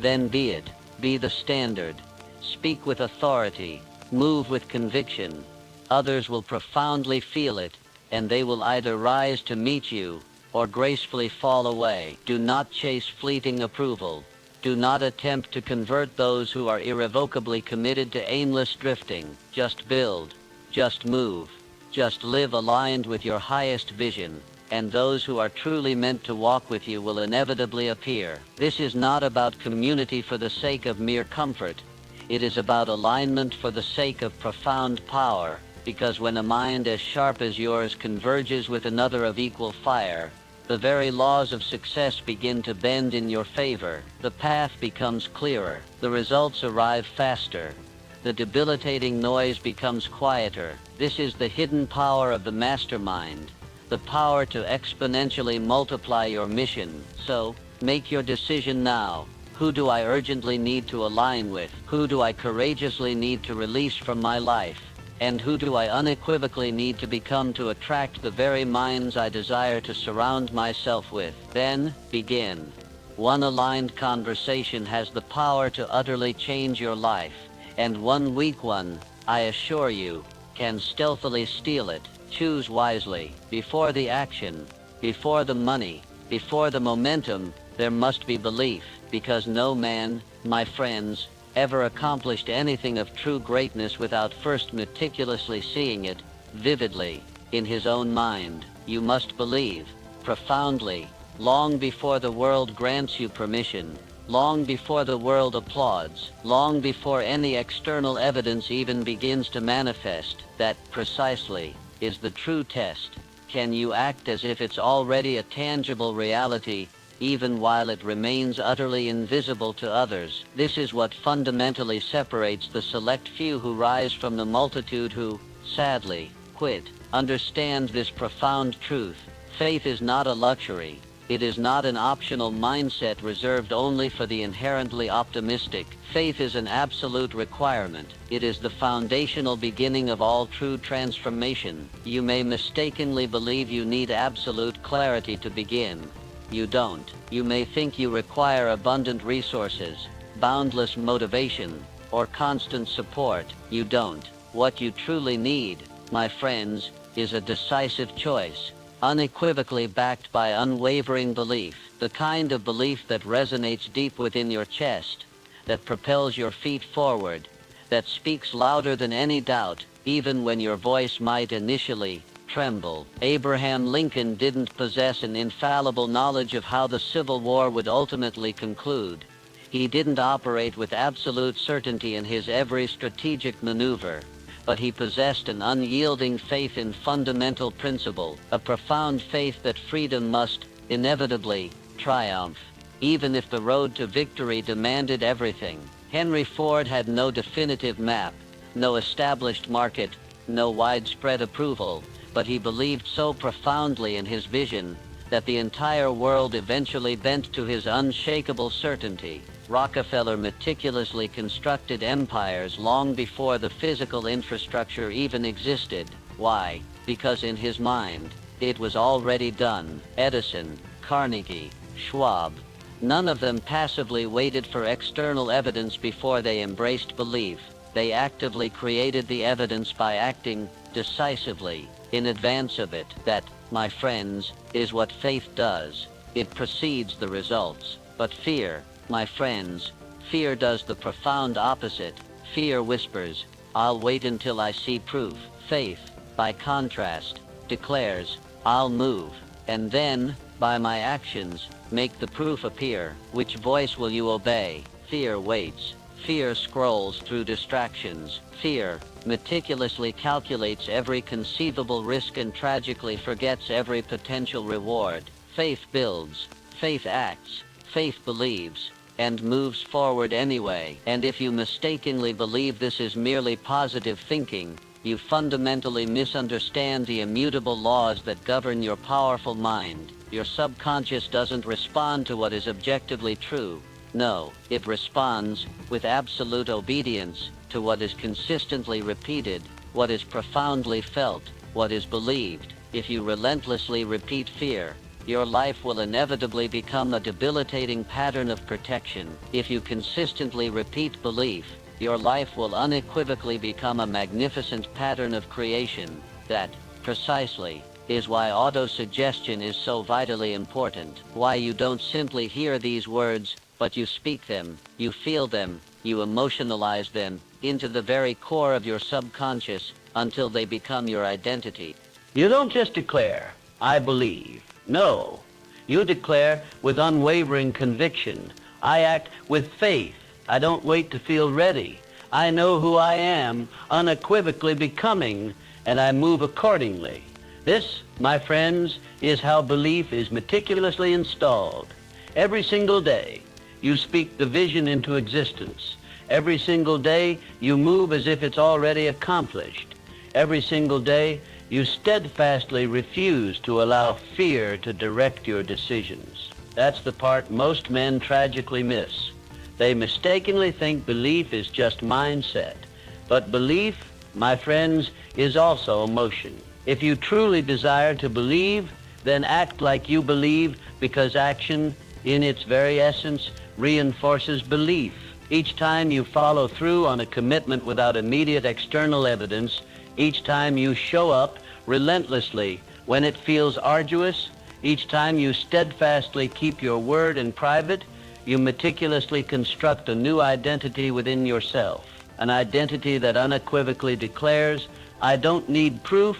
then be it. Be the standard. Speak with authority. Move with conviction. Others will profoundly feel it, and they will either rise to meet you, or gracefully fall away. Do not chase fleeting approval. Do not attempt to convert those who are irrevocably committed to aimless drifting. Just build. Just move. Just live aligned with your highest vision, and those who are truly meant to walk with you will inevitably appear. This is not about community for the sake of mere comfort. It is about alignment for the sake of profound power, because when a mind as sharp as yours converges with another of equal fire, the very laws of success begin to bend in your favor. The path becomes clearer. The results arrive faster. The debilitating noise becomes quieter. This is the hidden power of the mastermind, the power to exponentially multiply your mission. So, make your decision now. Who do I urgently need to align with? Who do I courageously need to release from my life? And who do I unequivocally need to become to attract the very minds I desire to surround myself with? Then, begin. One aligned conversation has the power to utterly change your life, and one weak one, I assure you, can stealthily steal it. Choose wisely. Before the action, before the money, before the momentum, there must be belief, because no man, my friends, ever accomplished anything of true greatness without first meticulously seeing it, vividly, in his own mind. You must believe, profoundly, long before the world grants you permission, long before the world applauds, long before any external evidence even begins to manifest. That, precisely, is the true test. Can you act as if it's already a tangible reality, even while it remains utterly invisible to others? This is what fundamentally separates the select few who rise from the multitude who, sadly, quit. Understand this profound truth. Faith is not a luxury. It is not an optional mindset reserved only for the inherently optimistic. Faith is an absolute requirement. It is the foundational beginning of all true transformation. You may mistakenly believe you need absolute clarity to begin. You don't. You may think you require abundant resources, boundless motivation, or constant support. You don't. What you truly need, my friends, is a decisive choice, unequivocally backed by unwavering belief, the kind of belief that resonates deep within your chest, that propels your feet forward, that speaks louder than any doubt, even when your voice might initially tremble. Abraham Lincoln didn't possess an infallible knowledge of how the Civil War would ultimately conclude. He didn't operate with absolute certainty in his every strategic maneuver, but he possessed an unyielding faith in fundamental principle, a profound faith that freedom must, inevitably, triumph, even if the road to victory demanded everything. Henry Ford had no definitive map, no established market, no widespread approval, but he believed so profoundly in his vision that the entire world eventually bent to his unshakable certainty. Rockefeller meticulously constructed empires long before the physical infrastructure even existed. Why? Because in his mind, it was already done. Edison, Carnegie, Schwab, none of them passively waited for external evidence before they embraced belief. They actively created the evidence by acting decisively in advance of it. That, my friends, is what faith does. It precedes the results. But fear, my friends, fear does the profound opposite. Fear whispers, "I'll wait until I see proof." Faith, by contrast, declares, "I'll move, and then, by my actions, make the proof appear." Which voice will you obey? Fear waits. Fear scrolls through distractions. Fear meticulously calculates every conceivable risk and tragically forgets every potential reward. Faith builds. Faith acts. Faith believes, and moves forward anyway. And if you mistakenly believe this is merely positive thinking, you fundamentally misunderstand the immutable laws that govern your powerful mind. Your subconscious doesn't respond to what is objectively true. No, it responds, with absolute obedience, to what is consistently repeated, what is profoundly felt, what is believed. If you relentlessly repeat fear, your life will inevitably become a debilitating pattern of protection. If you consistently repeat belief, your life will unequivocally become a magnificent pattern of creation. That, precisely, is why autosuggestion is so vitally important. Why you don't simply hear these words, but you speak them, you feel them, you emotionalize them, into the very core of your subconscious, until they become your identity. You don't just declare, "I believe." No, you declare with unwavering conviction, "I act with faith. I don't wait to feel ready. I know who I am, unequivocally becoming, and I move accordingly." This, my friends, is how belief is meticulously installed. Every single day, you speak the vision into existence. Every single day, you move as if it's already accomplished. Every single day, you steadfastly refuse to allow fear to direct your decisions. That's the part most men tragically miss. They mistakenly think belief is just mindset. But belief, my friends, is also emotion. If you truly desire to believe, then act like you believe, because action, in its very essence, reinforces belief. Each time you follow through on a commitment without immediate external evidence, Each time you show up relentlessly when it feels arduous, each time you steadfastly keep your word in private, you meticulously construct a new identity within yourself, an identity that unequivocally declares, I don't need proof,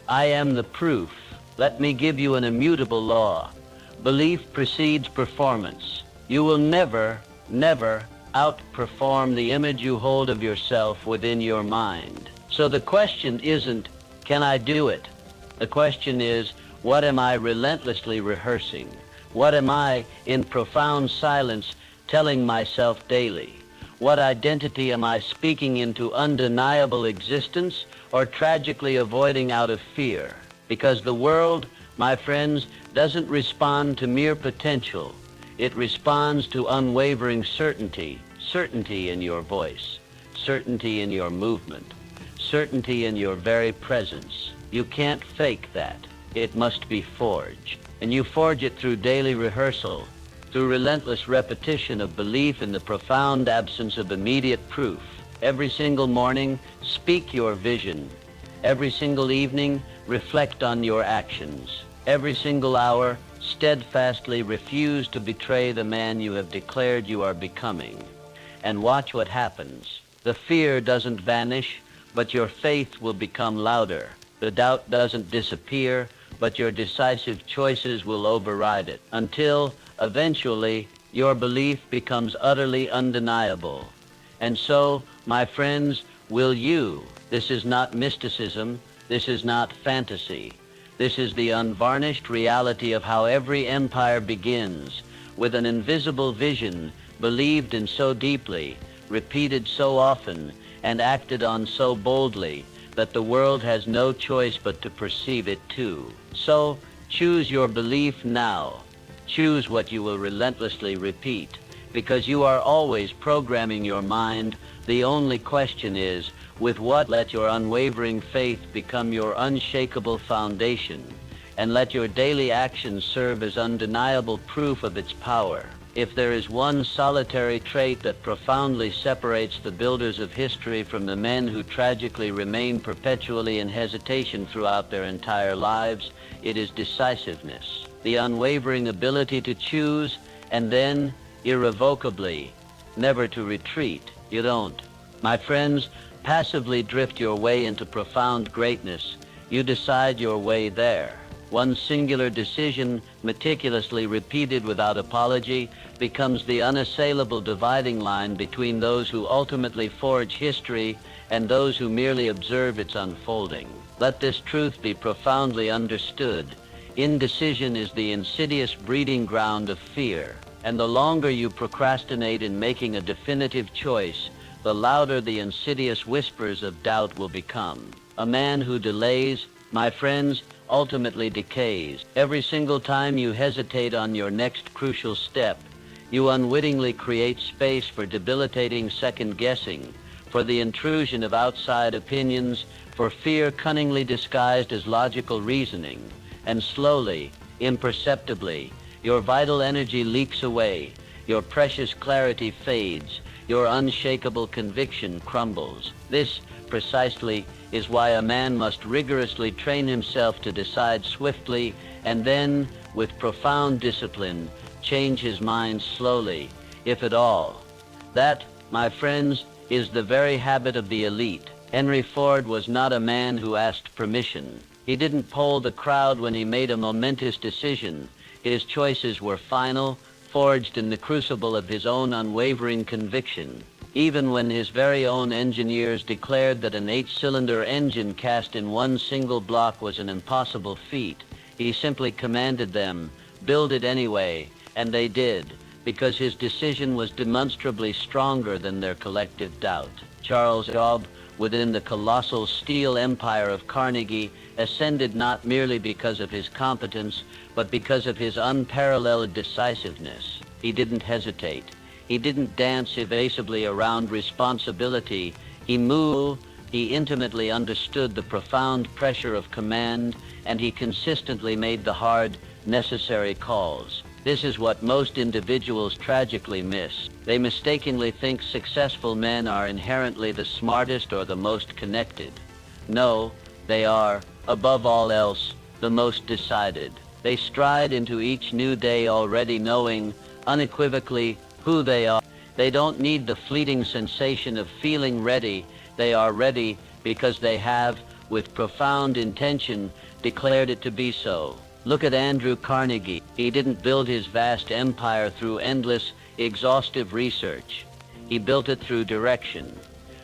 I am the proof. Let me give you an immutable law. Belief precedes performance. You will never, never outperform the image you hold of yourself within your mind. So the question isn't, can I do it? The question is, what am I relentlessly rehearsing? What am I, in profound silence, telling myself daily? What identity am I speaking into undeniable existence or tragically avoiding out of fear? Because the world, my friends, doesn't respond to mere potential. It responds to unwavering certainty, certainty in your voice, certainty in your movement, certainty in your very presence. You can't fake that. It must be forged. And you forge it through daily rehearsal, through relentless repetition of belief in the profound absence of immediate proof. Every single morning, speak your vision. Every single evening, reflect on your actions. Every single hour, steadfastly refuse to betray the man you have declared you are becoming. And watch what happens. The fear doesn't vanish, but your faith will become louder. The doubt doesn't disappear, but your decisive choices will override it, until, eventually, your belief becomes utterly undeniable. And so, my friends, will you? This is not mysticism. This is not fantasy. This is the unvarnished reality of how every empire begins, with an invisible vision, believed in so deeply, repeated so often, and acted on so boldly, that the world has no choice but to perceive it too. So, choose your belief now. Choose what you will relentlessly repeat, because you are always programming your mind. The only question is, with what? Let your unwavering faith become your unshakable foundation, and let your daily actions serve as undeniable proof of its power. If there is one solitary trait that profoundly separates the builders of history from the men who tragically remain perpetually in hesitation throughout their entire lives, it is decisiveness, the unwavering ability to choose and then, irrevocably, never to retreat. You don't. My friends, passively drift your way into profound greatness. You decide your way there. One singular decision, meticulously repeated without apology, becomes the unassailable dividing line between those who ultimately forge history and those who merely observe its unfolding. Let this truth be profoundly understood. Indecision is the insidious breeding ground of fear, and the longer you procrastinate in making a definitive choice, the louder the insidious whispers of doubt will become. A man who delays, my friends, ultimately decays. Every single time you hesitate on your next crucial step, you unwittingly create space for debilitating second-guessing, for the intrusion of outside opinions, for fear cunningly disguised as logical reasoning, and slowly, imperceptibly, your vital energy leaks away, your precious clarity fades, your unshakable conviction crumbles. This, precisely, is why a man must rigorously train himself to decide swiftly and then, with profound discipline, change his mind slowly, if at all. That, my friends, is the very habit of the elite. Henry Ford was not a man who asked permission. He didn't poll the crowd when he made a momentous decision. His choices were final, forged in the crucible of his own unwavering conviction. Even when his very own engineers declared that an 8-cylinder engine cast in one single block was an impossible feat, he simply commanded them, build it anyway, and they did, because his decision was demonstrably stronger than their collective doubt. Charles Schwab, within the colossal steel empire of Carnegie, ascended not merely because of his competence, but because of his unparalleled decisiveness. He didn't hesitate. He didn't dance evasively around responsibility. He moved. He intimately understood the profound pressure of command, and he consistently made the hard, necessary calls. This is what most individuals tragically miss. They mistakenly think successful men are inherently the smartest or the most connected. No, they are, above all else, the most decided. They stride into each new day already knowing, unequivocally, who they are. They don't need the fleeting sensation of feeling ready. They are ready because they have, with profound intention, declared it to be so. Look at Andrew Carnegie. He didn't build his vast empire through endless, exhaustive research. He built it through direction.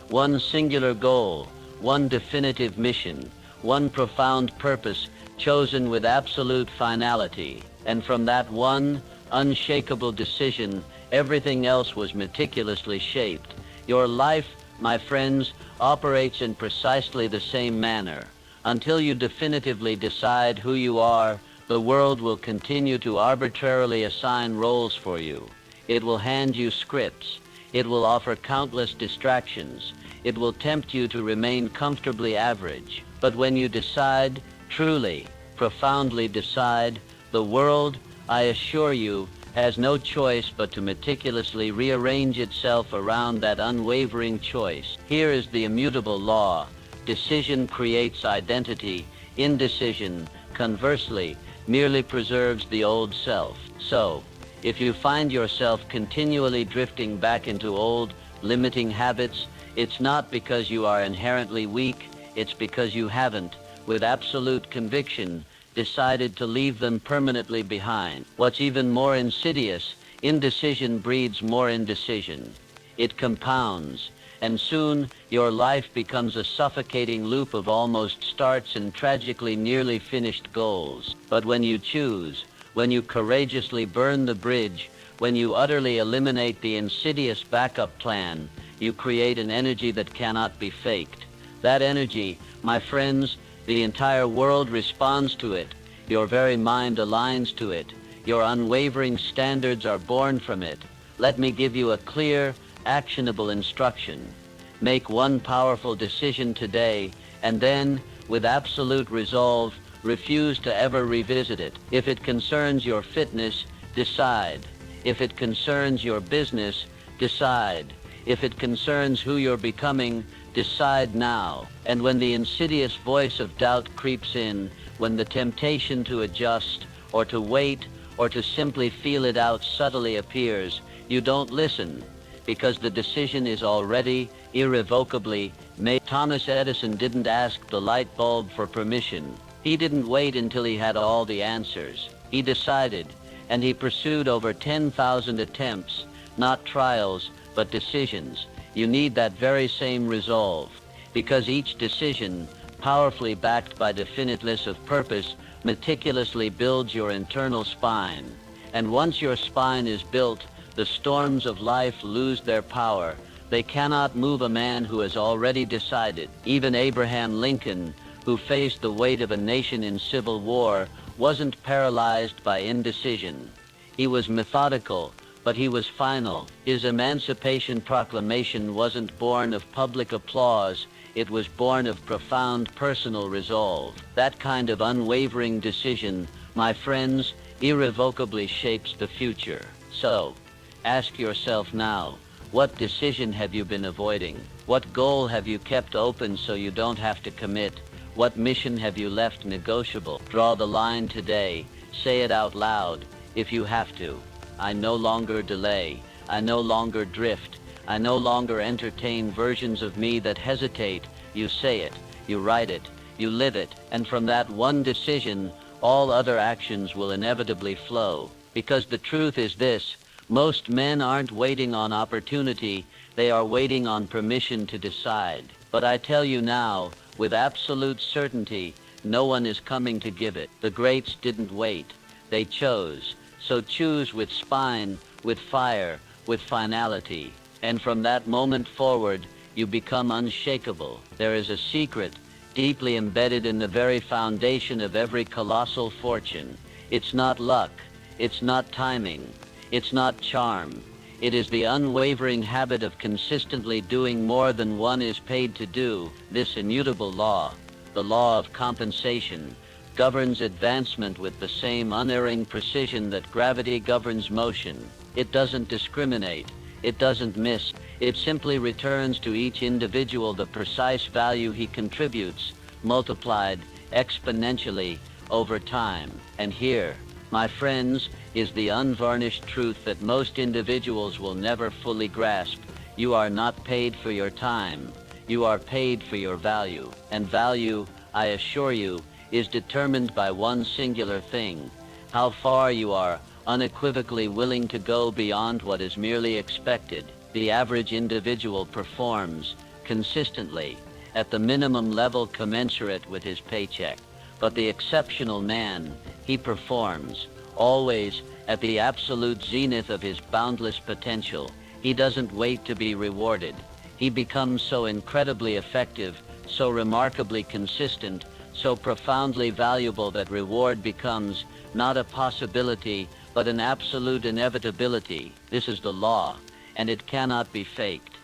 One singular goal, one definitive mission, one profound purpose chosen with absolute finality. And from that one unshakable decision, everything else was meticulously shaped. Your life, my friends, operates in precisely the same manner. Until you definitively decide who you are, the world will continue to arbitrarily assign roles for you. It will hand you scripts. It will offer countless distractions. It will tempt you to remain comfortably average. But when you decide, truly, profoundly decide, the world, I assure you, has no choice but to meticulously rearrange itself around that unwavering choice. Here is the immutable law. Decision creates identity. Indecision, conversely, merely preserves the old self. So, if you find yourself continually drifting back into old, limiting habits, it's not because you are inherently weak, it's because you haven't, with absolute conviction, decided to leave them permanently behind. What's even more insidious, indecision breeds more indecision. It compounds, and soon your life becomes a suffocating loop of almost starts and tragically nearly finished goals. But when you choose, when you courageously burn the bridge, when you utterly eliminate the insidious backup plan, you create an energy that cannot be faked. That energy, my friends, the entire world responds to it. Your very mind aligns to it. Your unwavering standards are born from it. Let me give you a clear, actionable instruction. Make one powerful decision today, and then, with absolute resolve, refuse to ever revisit it. If it concerns your fitness, decide. If it concerns your business, decide. If it concerns who you're becoming, decide now. And when the insidious voice of doubt creeps in, when the temptation to adjust, or to wait, or to simply feel it out subtly appears, you don't listen, because the decision is already, irrevocably, made. Thomas Edison didn't ask the light bulb for permission. He didn't wait until he had all the answers. He decided, and he pursued over 10,000 attempts, not trials, but decisions. You need that very same resolve, because each decision, powerfully backed by definiteness of purpose, meticulously builds your internal spine. And once your spine is built, the storms of life lose their power. They cannot move a man who has already decided. Even Abraham Lincoln, who faced the weight of a nation in civil war, wasn't paralyzed by indecision. He was methodical, but he was final. His Emancipation Proclamation wasn't born of public applause. It was born of profound personal resolve. That kind of unwavering decision, my friends, irrevocably shapes the future. So, ask yourself now, what decision have you been avoiding? What goal have you kept open so you don't have to commit? What mission have you left negotiable? Draw the line today. Say it out loud, if you have to. I no longer delay. I no longer drift. I no longer entertain versions of me that hesitate. You say it, you write it, you live it, and from that one decision, all other actions will inevitably flow. Because the truth is this, most men aren't waiting on opportunity, they are waiting on permission to decide. But I tell you now, with absolute certainty, no one is coming to give it. The greats didn't wait, they chose. So choose with spine, with fire, with finality. And from that moment forward, you become unshakable. There is a secret, deeply embedded in the very foundation of every colossal fortune. It's not luck, it's not timing, it's not charm. It is the unwavering habit of consistently doing more than one is paid to do. This immutable law, the law of compensation, governs advancement with the same unerring precision that gravity governs motion. It doesn't discriminate. It doesn't miss. It simply returns to each individual the precise value he contributes, multiplied exponentially over time. And here, my friends, is the unvarnished truth that most individuals will never fully grasp. You are not paid for your time. You are paid for your value. And value, I assure you, is determined by one singular thing: how far you are unequivocally willing to go beyond what is merely expected. The average individual performs consistently at the minimum level commensurate with his paycheck. But the exceptional man, he performs always at the absolute zenith of his boundless potential. He doesn't wait to be rewarded. He becomes so incredibly effective, so remarkably consistent, so profoundly valuable that reward becomes not a possibility, but an absolute inevitability. This is the law, and it cannot be faked.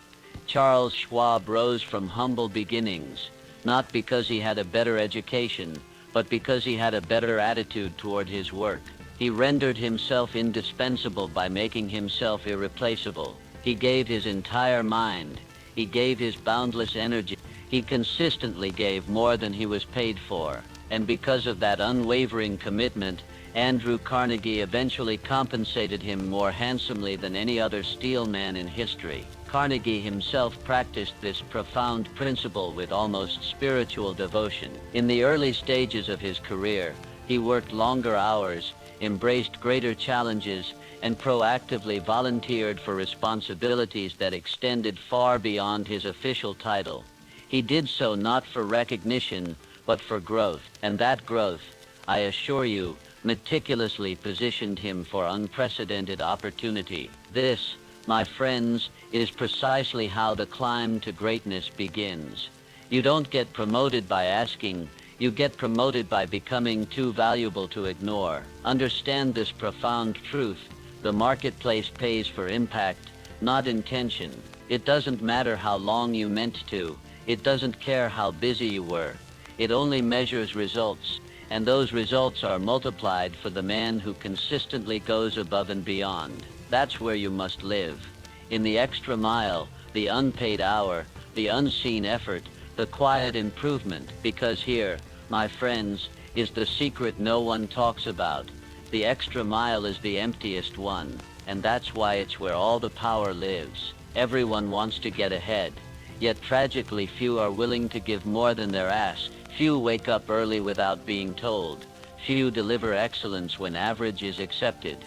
Charles Schwab rose from humble beginnings, not because he had a better education, but because he had a better attitude toward his work. He rendered himself indispensable by making himself irreplaceable. He gave his entire mind. He gave his boundless energy. He consistently gave more than he was paid for. And because of that unwavering commitment, Andrew Carnegie eventually compensated him more handsomely than any other steel man in history. Carnegie himself practiced this profound principle with almost spiritual devotion. In the early stages of his career, he worked longer hours, embraced greater challenges, and proactively volunteered for responsibilities that extended far beyond his official title. He did so not for recognition, but for growth. And that growth, I assure you, meticulously positioned him for unprecedented opportunity. This, my friends, is precisely how the climb to greatness begins. You don't get promoted by asking. You get promoted by becoming too valuable to ignore. Understand this profound truth. The marketplace pays for impact, not intention. It doesn't matter how long you meant to. It doesn't care how busy you were. It only measures results, and those results are multiplied for the man who consistently goes above and beyond. That's where you must live. In the extra mile, the unpaid hour, the unseen effort, the quiet improvement, because here, my friends, is the secret no one talks about. The extra mile is the emptiest one, and that's why it's where all the power lives. Everyone wants to get ahead, yet tragically few are willing to give more than they're asked. Few wake up early without being told. Few deliver excellence when average is accepted.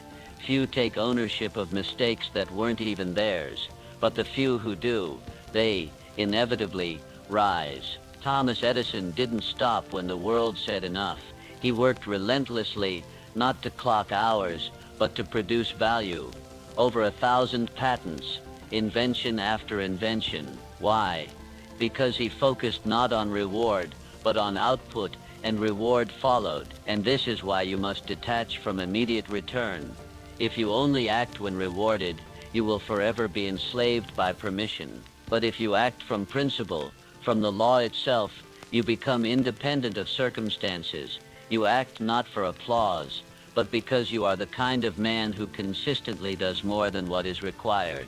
Few take ownership of mistakes that weren't even theirs. But the few who do, they, inevitably, rise. Thomas Edison didn't stop when the world said enough. He worked relentlessly, not to clock hours, but to produce value. Over 1,000 patents, invention after invention. Why? Because he focused not on reward, but on output, and reward followed. And this is why you must detach from immediate return. If you only act when rewarded, you will forever be enslaved by permission. But if you act from principle, from the law itself, you become independent of circumstances. You act not for applause, but because you are the kind of man who consistently does more than what is required.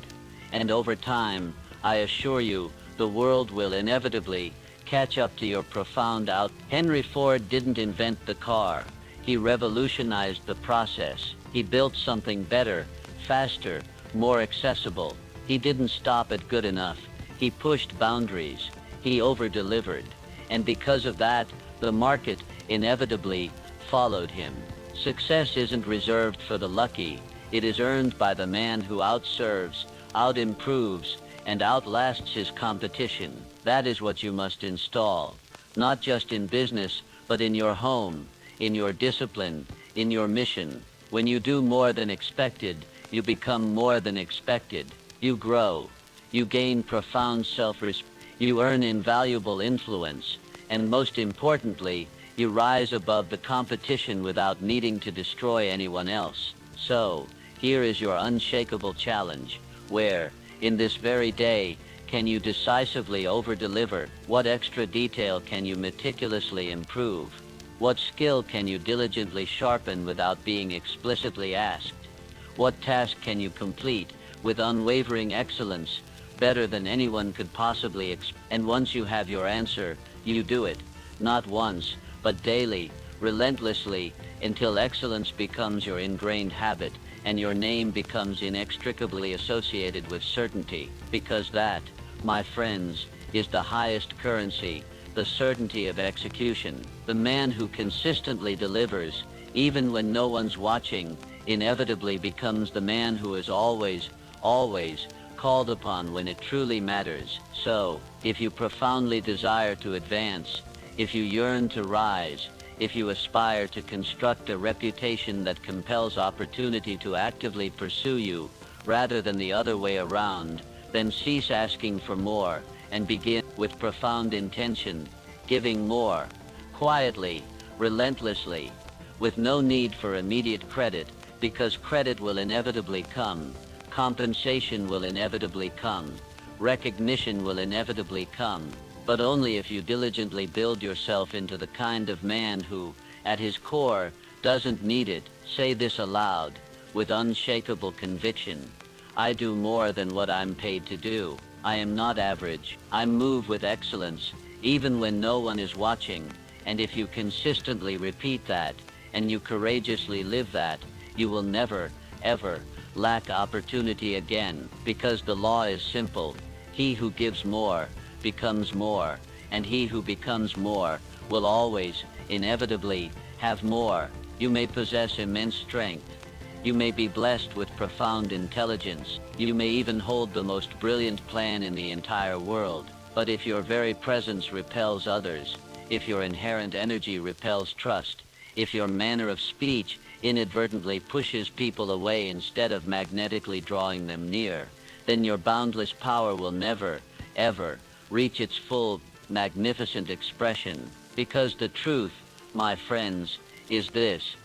And over time, I assure you, the world will inevitably catch up to your profound out. Henry Ford didn't invent the car. He revolutionized the process. He built something better, faster, more accessible. He didn't stop at good enough. He pushed boundaries. He over-delivered. And because of that, the market inevitably followed him. Success isn't reserved for the lucky. It is earned by the man who outserves, out-improves, and outlasts his competition. That is what you must install, not just in business, but in your home, in your discipline, in your mission. When you do more than expected, you become more than expected. You grow. You gain profound self-respect. You earn invaluable influence. And most importantly, you rise above the competition without needing to destroy anyone else. So, here is your unshakable challenge. Where, in this very day, can you decisively over-deliver? What extra detail can you meticulously improve? What skill can you diligently sharpen without being explicitly asked? What task can you complete with unwavering excellence, better than anyone could possibly expect. And once you have your answer, you do it, not once, but daily, relentlessly, until excellence becomes your ingrained habit, and your name becomes inextricably associated with certainty, because that, my friends, is the highest currency, the certainty of execution. The man who consistently delivers, even when no one's watching, inevitably becomes the man who is always, always called upon when it truly matters. So, if you profoundly desire to advance, if you yearn to rise, if you aspire to construct a reputation that compels opportunity to actively pursue you, rather than the other way around, then cease asking for more, and begin, with profound intention, giving more, quietly, relentlessly, with no need for immediate credit, because credit will inevitably come, compensation will inevitably come, recognition will inevitably come, but only if you diligently build yourself into the kind of man who, at his core, doesn't need it. Say this aloud, with unshakable conviction. I do more than what I'm paid to do. I am not average. I move with excellence, even when no one is watching. And if you consistently repeat that, and you courageously live that, you will never, ever, lack opportunity again, because the law is simple. He who gives more, becomes more, and he who becomes more, will always, inevitably, have more. You may possess immense strength. You may be blessed with profound intelligence. You may even hold the most brilliant plan in the entire world. But if your very presence repels others, if your inherent energy repels trust, if your manner of speech inadvertently pushes people away instead of magnetically drawing them near, then your boundless power will never, ever, reach its full, magnificent expression. Because the truth, my friends, is this: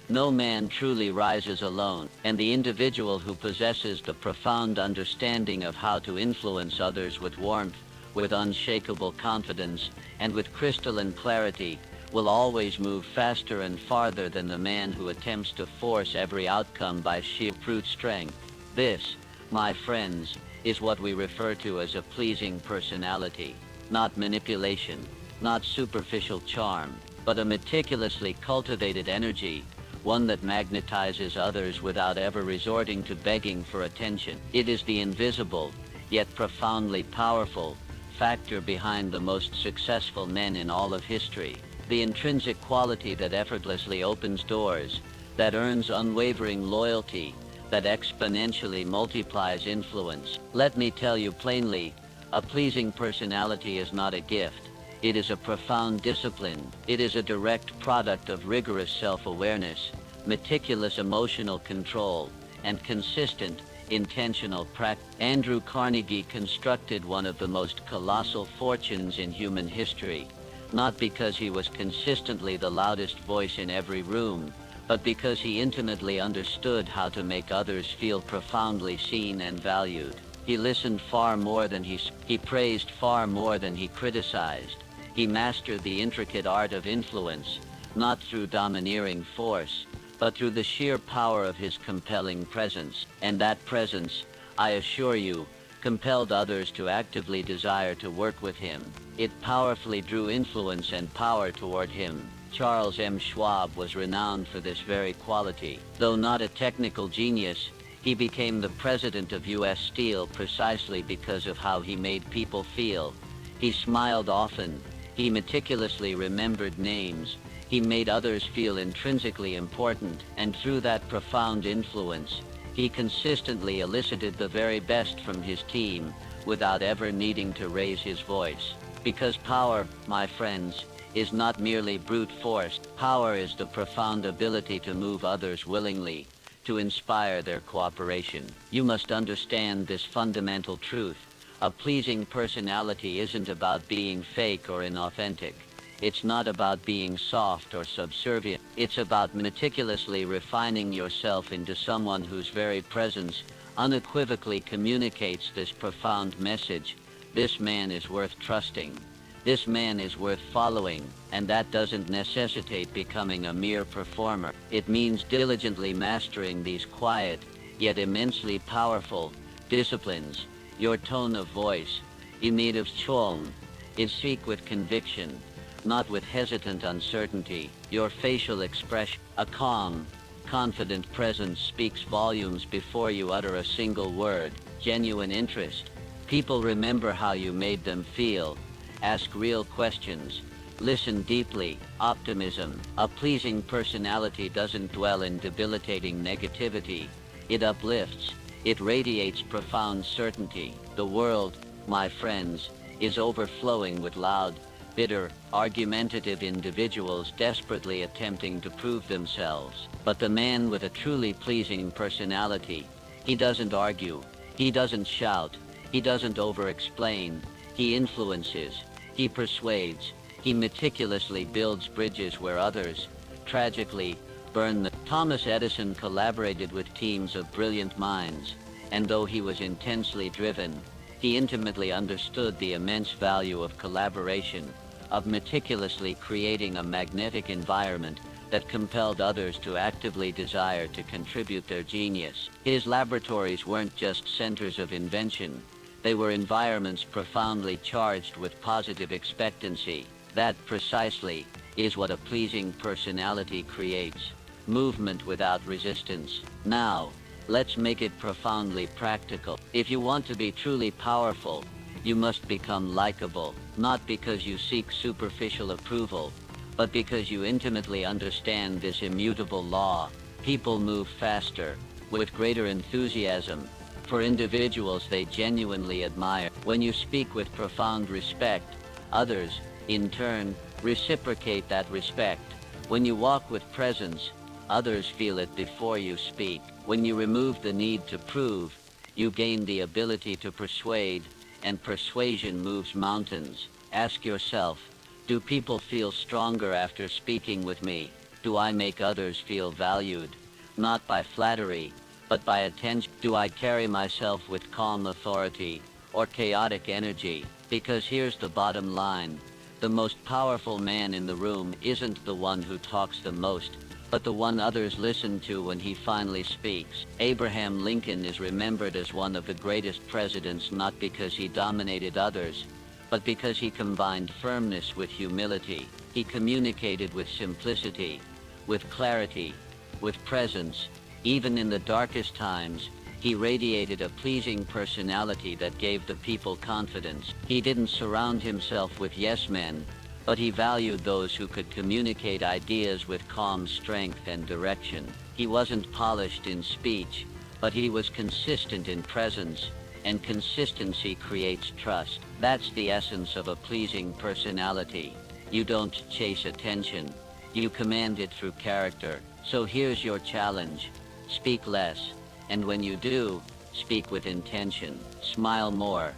no man truly rises alone, and the individual who possesses the profound understanding of how to influence others with warmth, with unshakable confidence, and with crystalline clarity, will always move faster and farther than the man who attempts to force every outcome by sheer brute strength. This, my friends, is what we refer to as a pleasing personality. Not manipulation, not superficial charm, but a meticulously cultivated energy, one that magnetizes others without ever resorting to begging for attention. It is the invisible, yet profoundly powerful, factor behind the most successful men in all of history. The intrinsic quality that effortlessly opens doors, that earns unwavering loyalty, that exponentially multiplies influence. Let me tell you plainly, a pleasing personality is not a gift. It is a profound discipline. It is a direct product of rigorous self-awareness, meticulous emotional control, and consistent, intentional practice. Andrew Carnegie constructed one of the most colossal fortunes in human history, not because he was consistently the loudest voice in every room, but because he intimately understood how to make others feel profoundly seen and valued. He listened far more than he praised far more than he criticized. He mastered the intricate art of influence, not through domineering force, but through the sheer power of his compelling presence. And that presence, I assure you, compelled others to actively desire to work with him. It powerfully drew influence and power toward him. Charles M. Schwab was renowned for this very quality. Though not a technical genius, he became the president of U.S. Steel precisely because of how he made people feel. He smiled often. He meticulously remembered names. He made others feel intrinsically important, and through that profound influence, he consistently elicited the very best from his team without ever needing to raise his voice. Because power, my friends, is not merely brute force. Power is the profound ability to move others willingly, to inspire their cooperation. You must understand this fundamental truth. A pleasing personality isn't about being fake or inauthentic. It's not about being soft or subservient. It's about meticulously refining yourself into someone whose very presence unequivocally communicates this profound message. This man is worth trusting. This man is worth following, and that doesn't necessitate becoming a mere performer. It means diligently mastering these quiet, yet immensely powerful, disciplines, your tone of voice, immediate tone, is speak with conviction, not with hesitant uncertainty. Your facial expression, a calm, confident presence speaks volumes before you utter a single word. Genuine interest. People remember how you made them feel. Ask real questions. Listen deeply. Optimism. A pleasing personality doesn't dwell in debilitating negativity. It uplifts. It radiates profound certainty. The world, my friends, is overflowing with loud, bitter, argumentative individuals desperately attempting to prove themselves. But the man with a truly pleasing personality, he doesn't argue, he doesn't shout, he doesn't over-explain, he influences, he persuades, he meticulously builds bridges where others, tragically, burn them. Thomas Edison collaborated with teams of brilliant minds, and though he was intensely driven, he intimately understood the immense value of collaboration, of meticulously creating a magnetic environment that compelled others to actively desire to contribute their genius. His laboratories weren't just centers of invention, they were environments profoundly charged with positive expectancy. That precisely is what a pleasing personality creates. Movement without resistance. Now, let's make it profoundly practical. If you want to be truly powerful, you must become likable, not because you seek superficial approval, but because you intimately understand this immutable law. People move faster, with greater enthusiasm, for individuals they genuinely admire. When you speak with profound respect, others, in turn, reciprocate that respect. When you walk with presence, others feel it before you speak. When you remove the need to prove, you gain the ability to persuade, and persuasion moves mountains. Ask yourself, do people feel stronger after speaking with me? Do I make others feel valued? Not by flattery, but by attention. Do I carry myself with calm authority, or chaotic energy? Because here's the bottom line. The most powerful man in the room isn't the one who talks the most, but the one others listen to when he finally speaks. Abraham Lincoln is remembered as one of the greatest presidents not because he dominated others, but because he combined firmness with humility. He communicated with simplicity, with clarity, with presence. Even in the darkest times, he radiated a pleasing personality that gave the people confidence. He didn't surround himself with yes men, but he valued those who could communicate ideas with calm strength and direction. He wasn't polished in speech, but he was consistent in presence, and consistency creates trust. That's the essence of a pleasing personality. You don't chase attention, you command it through character. So here's your challenge. Speak less, and when you do, speak with intention. Smile more,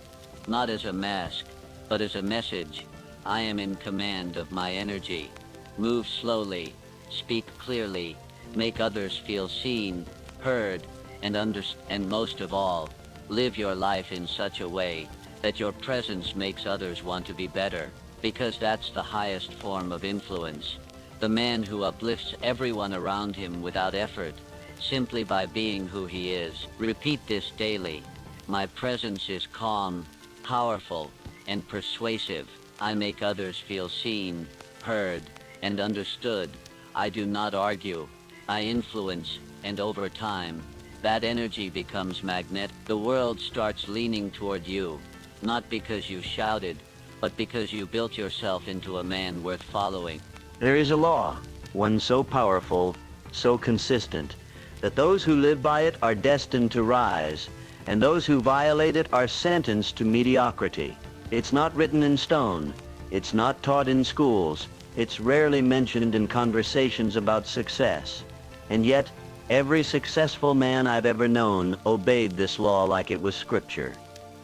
not as a mask, but as a message. I am in command of my energy. Move slowly, speak clearly, make others feel seen, heard, and most of all, live your life in such a way that your presence makes others want to be better, because that's the highest form of influence. The man who uplifts everyone around him without effort, simply by being who he is. Repeat this daily. My presence is calm, powerful, and persuasive. I make others feel seen, heard, and understood. I do not argue. I influence, and over time, that energy becomes magnetic. The world starts leaning toward you, not because you shouted, but because you built yourself into a man worth following. There is a law, one so powerful, so consistent, that those who live by it are destined to rise, and those who violate it are sentenced to mediocrity. It's not written in stone. It's not taught in schools. It's rarely mentioned in conversations about success. And yet, every successful man I've ever known obeyed this law like it was scripture.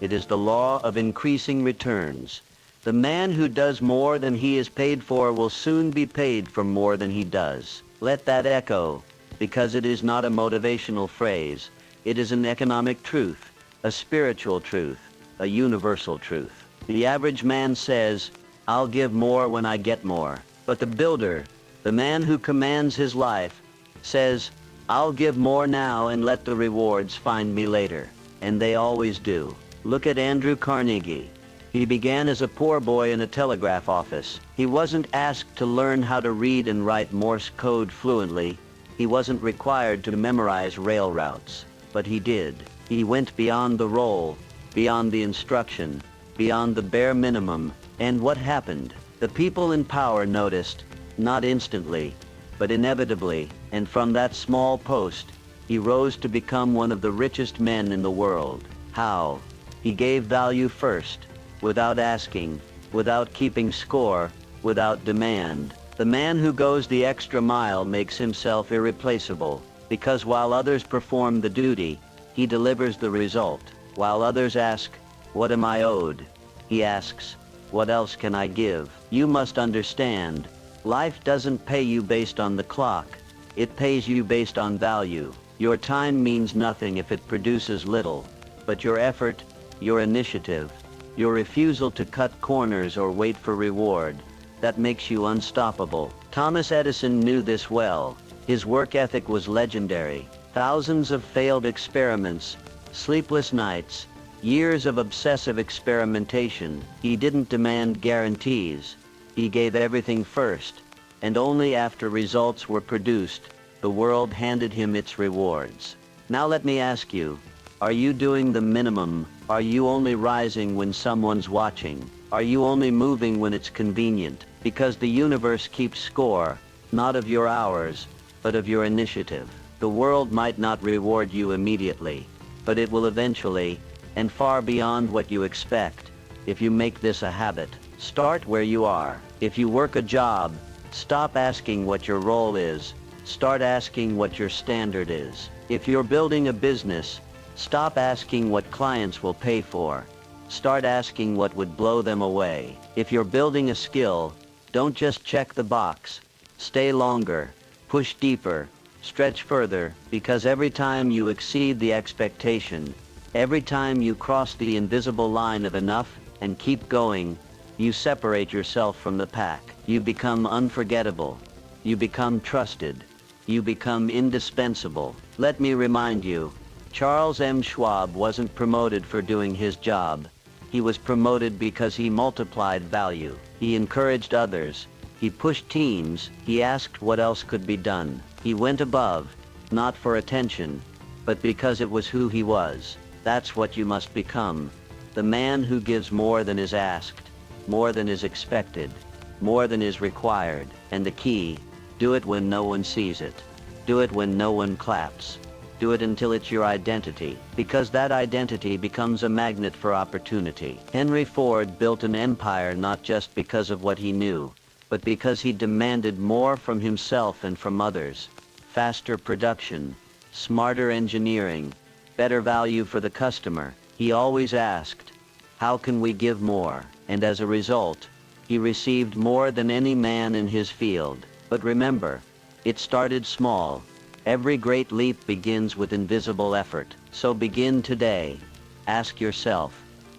It is the law of increasing returns. The man who does more than he is paid for will soon be paid for more than he does. Let that echo, because it is not a motivational phrase. It is an economic truth, a spiritual truth, a universal truth. The average man says, I'll give more when I get more. But the builder, the man who commands his life, says, I'll give more now and let the rewards find me later. and they always do. Look at Andrew Carnegie. He began as a poor boy in a telegraph office. He wasn't asked to learn how to read and write Morse code fluently. He wasn't required to memorize rail routes. But he did. He went beyond the role, beyond the instruction, beyond the bare minimum. And what happened? The people in power noticed, not instantly, but inevitably, and from that small post, he rose to become one of the richest men in the world. How? He gave value first, without asking, without keeping score, without demand. The man who goes the extra mile makes himself irreplaceable, because while others perform the duty, he delivers the result. While others ask, "What am I owed?" he asks, "What else can I give?" You must understand, life doesn't pay you based on the clock. It pays you based on value. Your time means nothing if it produces little, but your effort, your initiative, your refusal to cut corners or wait for reward, that makes you unstoppable. Thomas Edison knew this well. His work ethic was legendary. Thousands of failed experiments, sleepless nights, years of obsessive experimentation. He didn't demand guarantees. He gave everything first, and only after results were produced, the world handed him its rewards. Now let me ask you, are you doing the minimum? Are you only rising when someone's watching? Are you only moving when it's convenient? Because the universe keeps score, not of your hours, but of your initiative. The world might not reward you immediately, but it will eventually, and far beyond what you expect, if you make this a habit. Start where you are. If you work a job, stop asking what your role is. Start asking what your standard is. If you're building a business, stop asking what clients will pay for. Start asking what would blow them away. If you're building a skill, don't just check the box. Stay longer, push deeper, stretch further, because every time you exceed the expectation, every time you cross the invisible line of enough and keep going, you separate yourself from the pack. You become unforgettable. You become trusted. You become indispensable. Let me remind you, Charles M. Schwab wasn't promoted for doing his job. He was promoted because he multiplied value. He encouraged others. He pushed teams. He asked what else could be done. He went above, not for attention, but because it was who he was. That's what you must become. The man who gives more than is asked, more than is expected, more than is required. And the key, do it when no one sees it. Do it when no one claps. Do it until it's your identity, because that identity becomes a magnet for opportunity. Henry Ford built an empire not just because of what he knew, but because he demanded more from himself and from others. Faster production, smarter engineering, better value for the customer. He always asked, how can we give more? And as a result, he received more than any man in his field. But remember, it started small. Every great leap begins with invisible effort. So begin today. Ask yourself,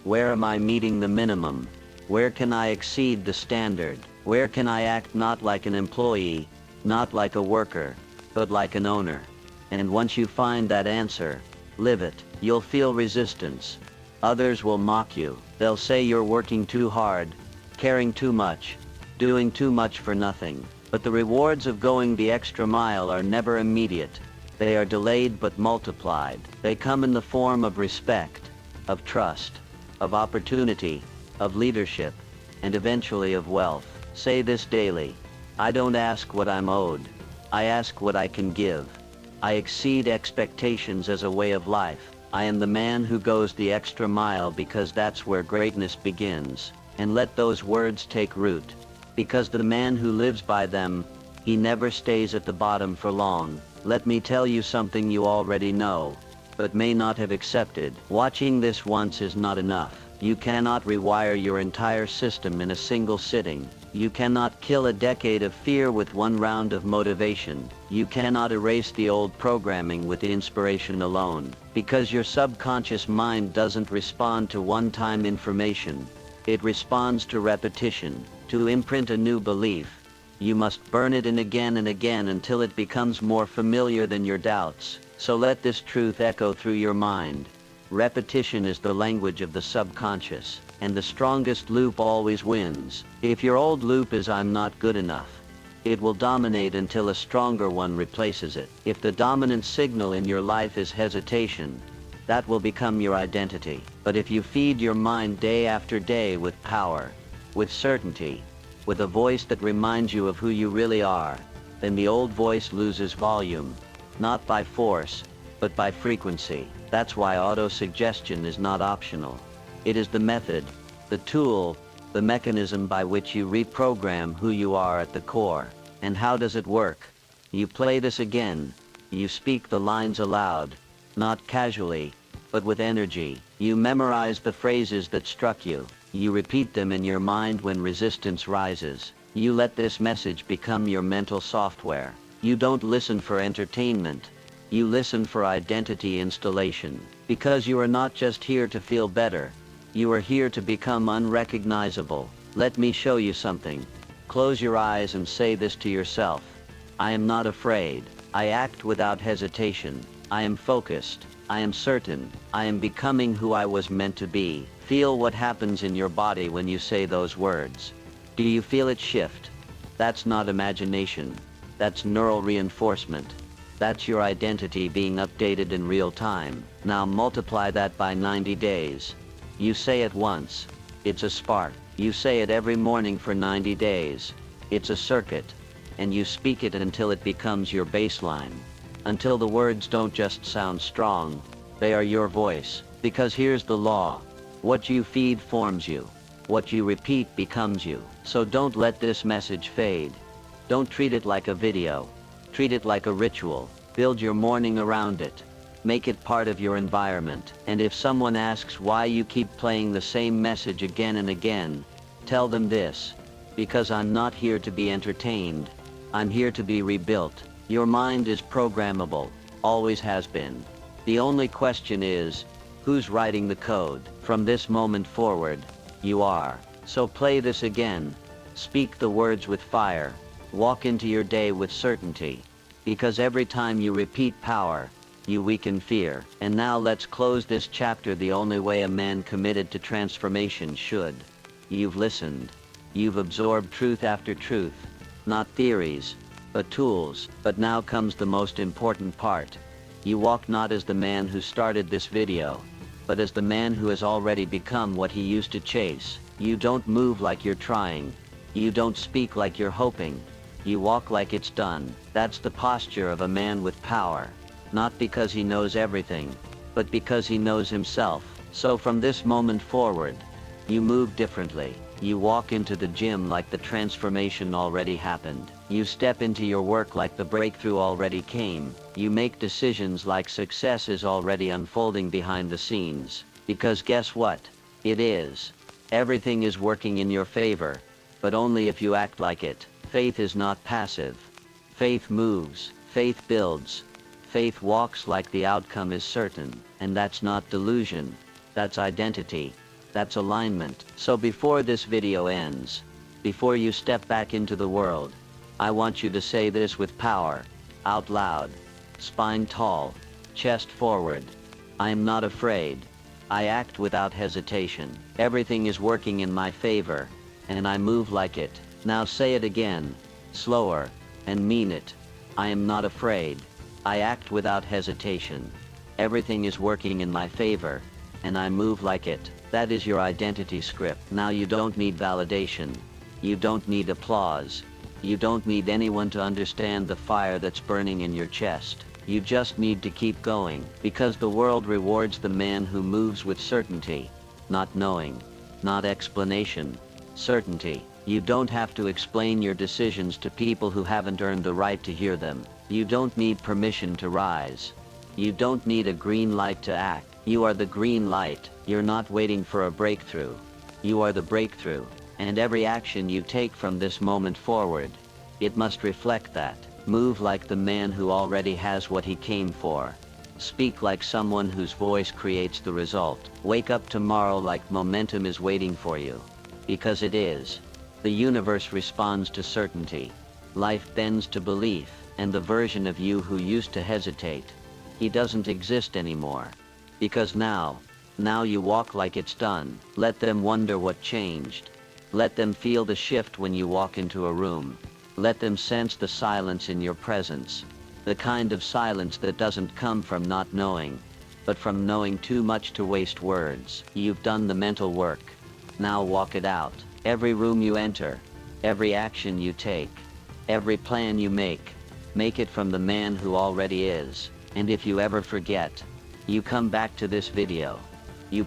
where am I meeting the minimum? Where can I exceed the standard? Where can I act not like an employee, not like a worker, but like an owner? And once you find that answer, live it. You'll feel resistance. Others will mock you. They'll say you're working too hard, caring too much, doing too much for nothing. But the rewards of going the extra mile are never immediate. They are delayed but multiplied. They come in the form of respect, of trust, of opportunity, of leadership, and eventually of wealth. Say this daily. I don't ask what I'm owed. I ask what I can give. I exceed expectations as a way of life. I am the man who goes the extra mile because that's where greatness begins. And let those words take root. Because the man who lives by them, he never stays at the bottom for long. Let me tell you something you already know, but may not have accepted. Watching this once is not enough. You cannot rewire your entire system in a single sitting. You cannot kill a decade of fear with one round of motivation. You cannot erase the old programming with inspiration alone. Because your subconscious mind doesn't respond to one-time information. It responds to repetition. To imprint a new belief, you must burn it in again and again until it becomes more familiar than your doubts. So let this truth echo through your mind. Repetition is the language of the subconscious, and the strongest loop always wins. If your old loop is "I'm not good enough," it will dominate until a stronger one replaces it. If the dominant signal in your life is hesitation, that will become your identity. But if you feed your mind day after day with power, with certainty, with a voice that reminds you of who you really are, then the old voice loses volume, not by force, but by frequency. That's why auto-suggestion is not optional. It is the method, the tool, the mechanism by which you reprogram who you are at the core. And how does it work? You play this again. You speak the lines aloud, not casually, but with energy. You memorize the phrases that struck you. You repeat them in your mind when resistance rises. You let this message become your mental software. You don't listen for entertainment. You listen for identity installation. Because you are not just here to feel better. You are here to become unrecognizable. Let me show you something. Close your eyes and say this to yourself. I am not afraid. I act without hesitation. I am focused. I am certain. I am becoming who I was meant to be. Feel what happens in your body when you say those words. Do you feel it shift? That's not imagination. That's neural reinforcement. That's your identity being updated in real time. Now multiply that by 90 days. You say it once. It's a spark. You say it every morning for 90 days. It's a circuit. And you speak it until it becomes your baseline. Until the words don't just sound strong. They are your voice. Because here's the law. What you feed forms you. What you repeat becomes you. So don't let this message fade. Don't treat it like a video. Treat it like a ritual. Build your morning around it. Make it part of your environment. And if someone asks why you keep playing the same message again and again, tell them this. Because I'm not here to be entertained. I'm here to be rebuilt. Your mind is programmable. Always has been. The only question is, who's writing the code? From this moment forward, you are. So play this again. Speak the words with fire. Walk into your day with certainty. Because every time you repeat power, you weaken fear. And now let's close this chapter the only way a man committed to transformation should. You've listened. You've absorbed truth after truth. Not theories, but tools. But now comes the most important part. You walk not as the man who started this video, but as the man who has already become what he used to chase. You don't move like you're trying. You don't speak like you're hoping. You walk like it's done. That's the posture of a man with power. Not because he knows everything, but because he knows himself. So from this moment forward, you move differently. You walk into the gym like the transformation already happened. You step into your work like the breakthrough already came. You make decisions like success is already unfolding behind the scenes. Because guess what? It is. Everything is working in your favor, but only if you act like it. Faith is not passive. Faith moves. Faith builds. Faith walks like the outcome is certain. And that's not delusion. That's identity. That's alignment. So before this video ends, before you step back into the world, I want you to say this with power, out loud, spine tall, chest forward. I am not afraid. I act without hesitation. Everything is working in my favor, and I move like it. Now say it again, slower, and mean it. I am not afraid. I act without hesitation. Everything is working in my favor, and I move like it. That is your identity script. Now you don't need validation. You don't need applause. You don't need anyone to understand the fire that's burning in your chest. You just need to keep going, because the world rewards the man who moves with certainty, not knowing, not explanation, certainty. You don't have to explain your decisions to people who haven't earned the right to hear them. You don't need permission to rise. You don't need a green light to act. You are the green light. You're not waiting for a breakthrough. You are the breakthrough. And every action you take from this moment forward, it must reflect that. Move like the man who already has what he came for. Speak like someone whose voice creates the result. Wake up tomorrow like momentum is waiting for you. Because it is. The universe responds to certainty. Life bends to belief, and the version of you who used to hesitate, he doesn't exist anymore. Because now you walk like it's done. Let them wonder what changed. Let them feel the shift when you walk into a room. Let them sense the silence in your presence. The kind of silence that doesn't come from not knowing, but from knowing too much to waste words. You've done the mental work. Now walk it out. Every room you enter, every action you take, every plan you make it from the man who already is. And if you ever forget, you come back to this video. You